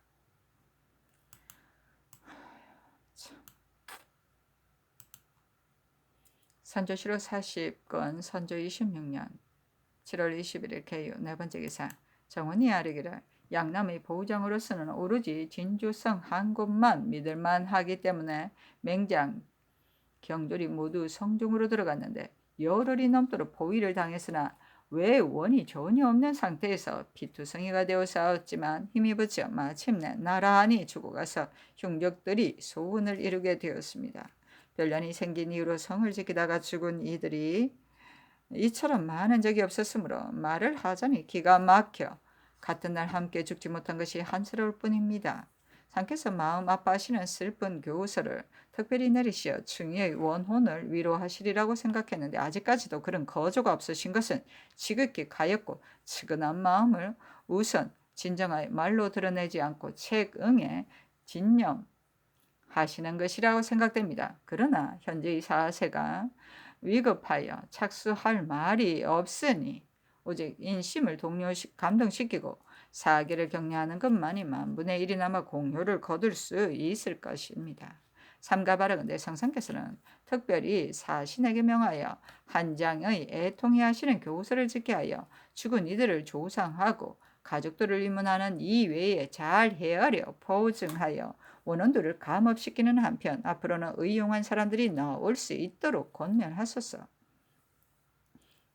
Speaker 1: 선조실록 40권 선조 26년 7월 21일 개유 네 번째 기사 정원이 아뢰기를 양남의 보장으로서는 오로지 진주성 한 곳만 믿을만하기 때문에 맹장, 경졸이 모두 성중으로 들어갔는데 열흘이 넘도록 포위를 당했으나 외원이 전혀 없는 상태에서 피투성이가 되어 싸웠지만 힘이 붙여 마침내 나란히 죽어가서 흉적들이 소원을 이루게 되었습니다. 변란이 생긴 이후로 성을 지키다가 죽은 이들이 이처럼 많은 적이 없었으므로 말을 하자니 기가 막혀 같은 날 함께 죽지 못한 것이 한스러울 뿐입니다. 상께서 마음 아파하시는 슬픈 교서를 특별히 내리시어 충의의 원혼을 위로하시리라고 생각했는데 아직까지도 그런 거조가 없으신 것은 지극히 가엾고 측은한 마음을 우선 진정하여 말로 드러내지 않고 책응에 진념하시는 것이라고 생각됩니다. 그러나 현재의 사세가 위급하여 착수할 말이 없으니 오직 인심을 감동시키고 사기를 격려하는 것만이 만분의 1이나마 공효를 거둘 수 있을 것입니다. 삼가바라건대 성상께서는 특별히 사신에게 명하여 한 장의 애통해 하시는 교서를 짓게 하여 죽은 이들을 조상하고 가족들을 입문하는 이외에 잘 헤아려 보증하여 원혼들을 감업시키는 한편 앞으로는 의용한 사람들이 나올 수 있도록 권면하소서.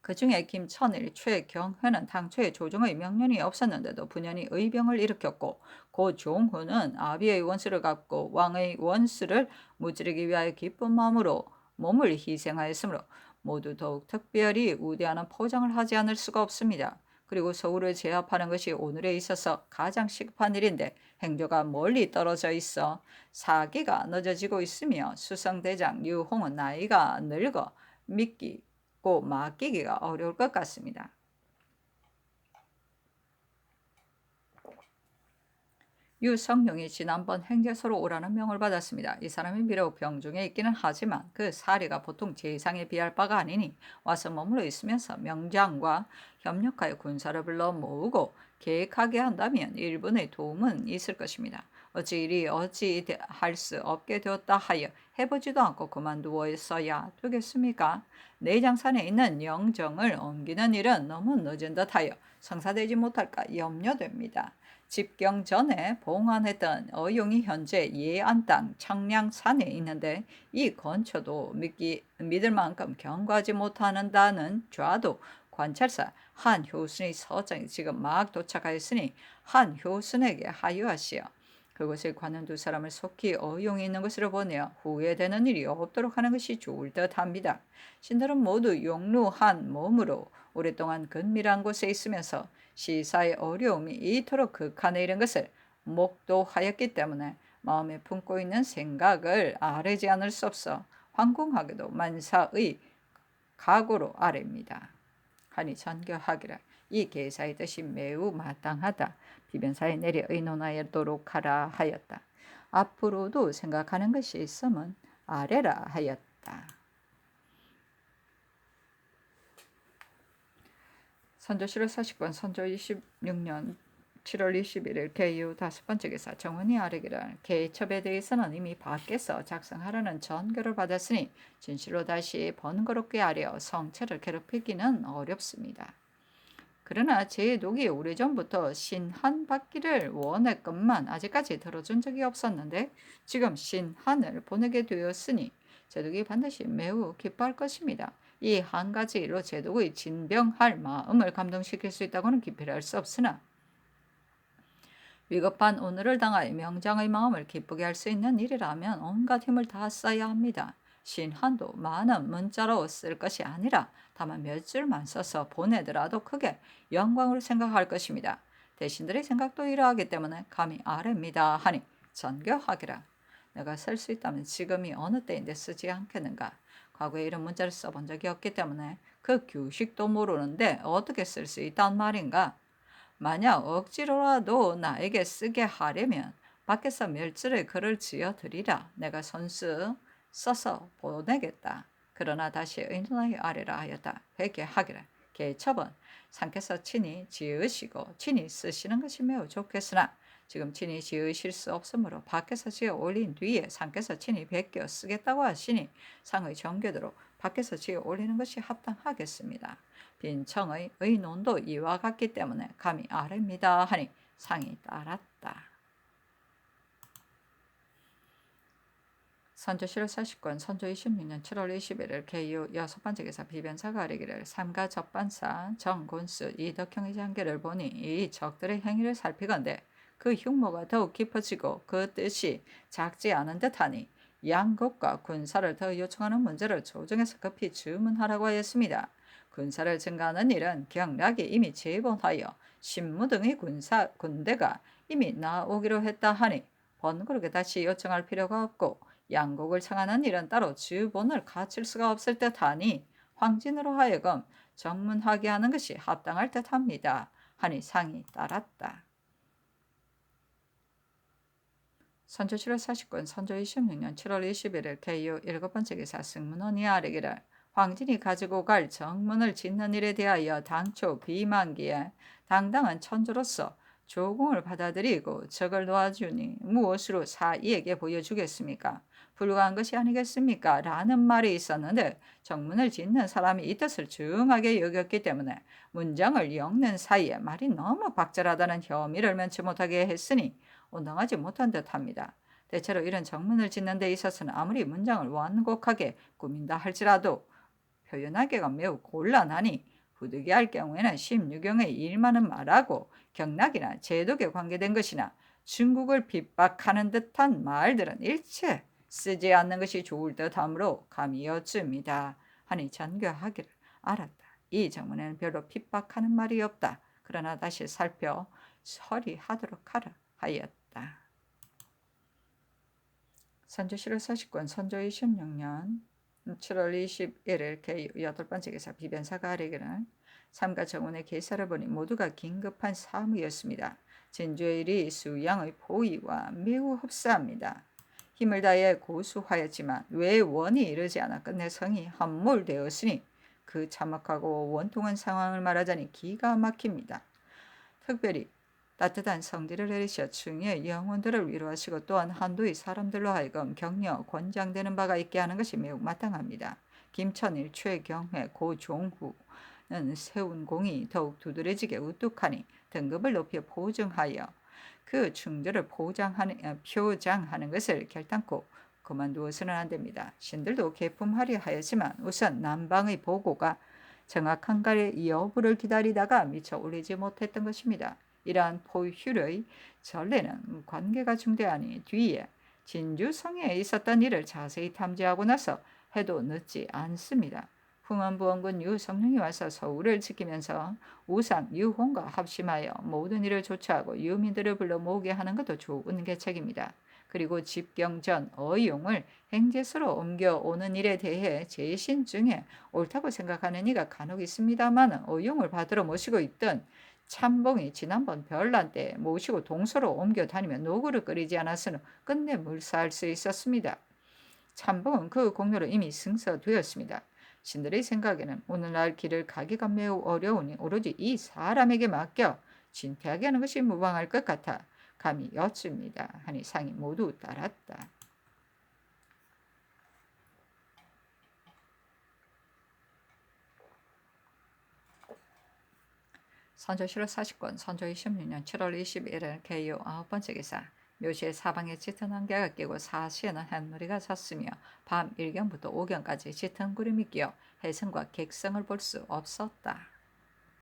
Speaker 1: 그 중에 김천일, 최경현은 당초에 조정의 명령이 없었는데도 분연히 의병을 일으켰고 고종훈은 아비의 원수를 갚고 왕의 원수를 무찌르기 위하여 기쁜 마음으로 몸을 희생하였으므로 모두 더욱 특별히 우대하는 포장을 하지 않을 수가 없습니다. 그리고 서울을 제압하는 것이 오늘에 있어서 가장 시급한 일인데 행조가 멀리 떨어져 있어 사기가 늦어지고 있으며 수성대장 유홍은 나이가 늙어 믿기고 맡기기가 어려울 것 같습니다. 유성룡이 지난번 행제소로 오라는 명을 받았습니다. 이 사람이 비록 병중에 있기는 하지만 그 사리가 보통 재상에 비할 바가 아니니 와서 머물러 있으면서 명장과 협력하여 군사를 불러 모으고 계획하게 한다면 일본의 도움은 있을 것입니다. 어찌 이리 어찌할 수 없게 되었다 하여 해보지도 않고 그만두어 있어야 되겠습니까? 내장산에 있는 영정을 옮기는 일은 너무 늦은 듯하여 성사되지 못할까 염려됩니다. 집경 전에 봉안했던 어용이 현재 예안 땅 청량산에 있는데 이 건초도 믿을 만큼 경과하지 못하는다는 좌도 관찰사 한효순의 서장이 지금 막 도착하였으니 한효순에게 하유하시어 그곳에 관한 두 사람을 속히 어용이 있는 것으로 보내어 후회되는 일이 없도록 하는 것이 좋을 듯합니다. 신들은 모두 용루한 몸으로 오랫동안 근밀한 곳에 있으면서 시사의 어려움이 이토록 극한에 이른 것을 목도하였기 때문에 마음에 품고 있는 생각을 아뢰지 않을 수 없어 황궁하게도 만사의 각오로 아뢰입니다. 하니 전교하기를 이 계사의 뜻이 매우 마땅하다. 비변사에 내려 의논하도록 하라 하였다. 앞으로도 생각하는 것이 있으면 아뢰라 하였다. 선조실록 40권 선조 26년 7월 21일 개유 5번째 기사 정원이 아뢰기를 개첩에 대해서는 이미 밖에서 작성하라는 전교를 받았으니 진실로 다시 번거롭게 하려 성체를 괴롭히기는 어렵습니다. 그러나 제 독이 오래전부터 신한받기를 원했건만 아직까지 들어준 적이 없었는데 지금 신한을 보내게 되었으니 제독이 반드시 매우 기뻐할 것입니다. 이 한 가지로 제독의 진병할 마음을 감동시킬 수 있다고는 기필할 수 없으나 위급한 오늘을 당하여 명장의 마음을 기쁘게 할 수 있는 일이라면 온갖 힘을 다 써야 합니다. 신한도 많은 문자로 쓸 것이 아니라 다만 몇 줄만 써서 보내더라도 크게 영광으로 생각할 것입니다. 대신들의 생각도 이러하기 때문에 감히 아뢰입니다 하니 전교하기라. 내가 쓸 수 있다면 지금이 어느 때인데 쓰지 않겠는가. 과거에 이런 문자를 써본 적이 없기 때문에 그 규식도 모르는데 어떻게 쓸 수 있단 말인가. 만약 억지로라도 나에게 쓰게 하려면 밖에서 멸줄의 글을 지어드리라. 내가 손수 써서 보내겠다. 그러나 다시 의논하여 아뢰라 하였다. 회개하기를 개첩은 상께서 친히 지으시고 친히 쓰시는 것이 매우 좋겠으나 지금 친히 지으실 수 없으므로 밖에서 지어 올린 뒤에 상께서 친히 베껴 쓰겠다고 하시니 상의 정교대로 밖에서 지어 올리는 것이 합당하겠습니다. 빈청의 의논도 이와 같기 때문에 감히 아뢰입니다 하니 상이 따랐다. 선조실록 40권 선조 26년 7월 21일 개유 6번째 기사 비변사가 아뢰기를 삼가 적반사 정곤수 이덕형의 장계를 보니 이 적들의 행위를 살피건대 그 흉모가 더욱 깊어지고 그 뜻이 작지 않은 듯하니 양국과 군사를 더 요청하는 문제를 조정해서 급히 주문하라고 하였습니다. 군사를 증가하는 일은 경락이 이미 제본하여 신무 등의 군대가 이미 나오기로 했다 하니 번거롭게 다시 요청할 필요가 없고 양국을 청하는 일은 따로 주본을 갖출 수가 없을 듯하니 황진으로 하여금 정문하게 하는 것이 합당할 듯합니다. 하니 상이 따랐다. 선조 7월 40권 선조 26년 7월 21일 개유 7번째 기사 승문원이 아뢰기를 황진이 가지고 갈 정문을 짓는 일에 대하여 당초 비만기에 당당한 천조로서 조공을 받아들이고 적을 놓아주니 무엇으로 사이에게 보여주겠습니까? 불가한 것이 아니겠습니까? 라는 말이 있었는데 정문을 짓는 사람이 이 뜻을 중하게 여겼기 때문에 문장을 엮는 사이에 말이 너무 박절하다는 혐의를 면치 못하게 했으니 온당하지 못한 듯합니다. 대체로 이런 정문을 짓는 데 있어서는 아무리 문장을 완곡하게 꾸민다 할지라도 표현하기가 매우 곤란하니 부득이할 경우에는 16경의 일만은 말하고 경락이나 제독에 관계된 것이나 중국을 핍박하는 듯한 말들은 일체 쓰지 않는 것이 좋을 듯하므로 감히 여쭙니다. 하니 전교하기를 알았다. 이 정문에는 별로 핍박하는 말이 없다. 그러나 다시 살펴 처리하도록 하라 하였다. 선조실록 40권 선조 26년 7월 21일 개8번째 기사 비변사가 아래기는 삼가 정원의 계사를 보니 모두가 긴급한 사무였습니다. 진주의 일이 수양의 포위와 매우 흡사합니다. 힘을 다해 고수하였지만 왜 원이 이르지 않아 끝내 성이 함몰되었으니 그 참혹하고 원통한 상황을 말하자니 기가 막힙니다. 특별히 따뜻한 성질을 내리셔 충의 영혼들을 위로하시고 또한 한도의 사람들로 하여금 격려 권장되는 바가 있게 하는 것이 매우 마땅합니다. 김천일, 최경회, 고종후는 세운 공이 더욱 두드러지게 우뚝하니 등급을 높여 보증하여 그 충들을 표장하는 것을 결단코 그만두어서는 안 됩니다. 신들도 개품하려 하였지만 우선 남방의 보고가 정확한가의 여부를 기다리다가 미처 올리지 못했던 것입니다. 이러한 포휴의 전례는 관계가 중대하니 뒤에 진주성에 있었던 일을 자세히 탐지하고 나서 해도 늦지 않습니다. 흥원부원군 유성룡이 와서 서울을 지키면서 우상 유홍과 합심하여 모든 일을 조처하고 유민들을 불러 모으게 하는 것도 좋은 계책입니다. 그리고 집경 전 어용을 행제소로 옮겨오는 일에 대해 재신 중에 옳다고 생각하는 이가 간혹 있습니다만 어용을 받으러 모시고 있던 참봉이 지난번 별난 때 모시고 동서로 옮겨 다니며 노고를 끓이지 않아서는 끝내 물사할 수 있었습니다. 참봉은 그 공로로 이미 승서되었습니다. 신들의 생각에는 오늘날 길을 가기가 매우 어려우니 오로지 이 사람에게 맡겨 진퇴하게 하는 것이 무방할 것 같아 감히 여쭙니다. 하니 상이 모두 따랐다. 선조실록 40권 선조 26년 7월 21일 개유 9번째 기사 묘시의 사방에 짙은 안개가 끼고 사시에는 햇무리가 졌으며 밤 1경부터 5경까지 짙은 구름이 끼어 해성과 객성을 볼 수 없었다.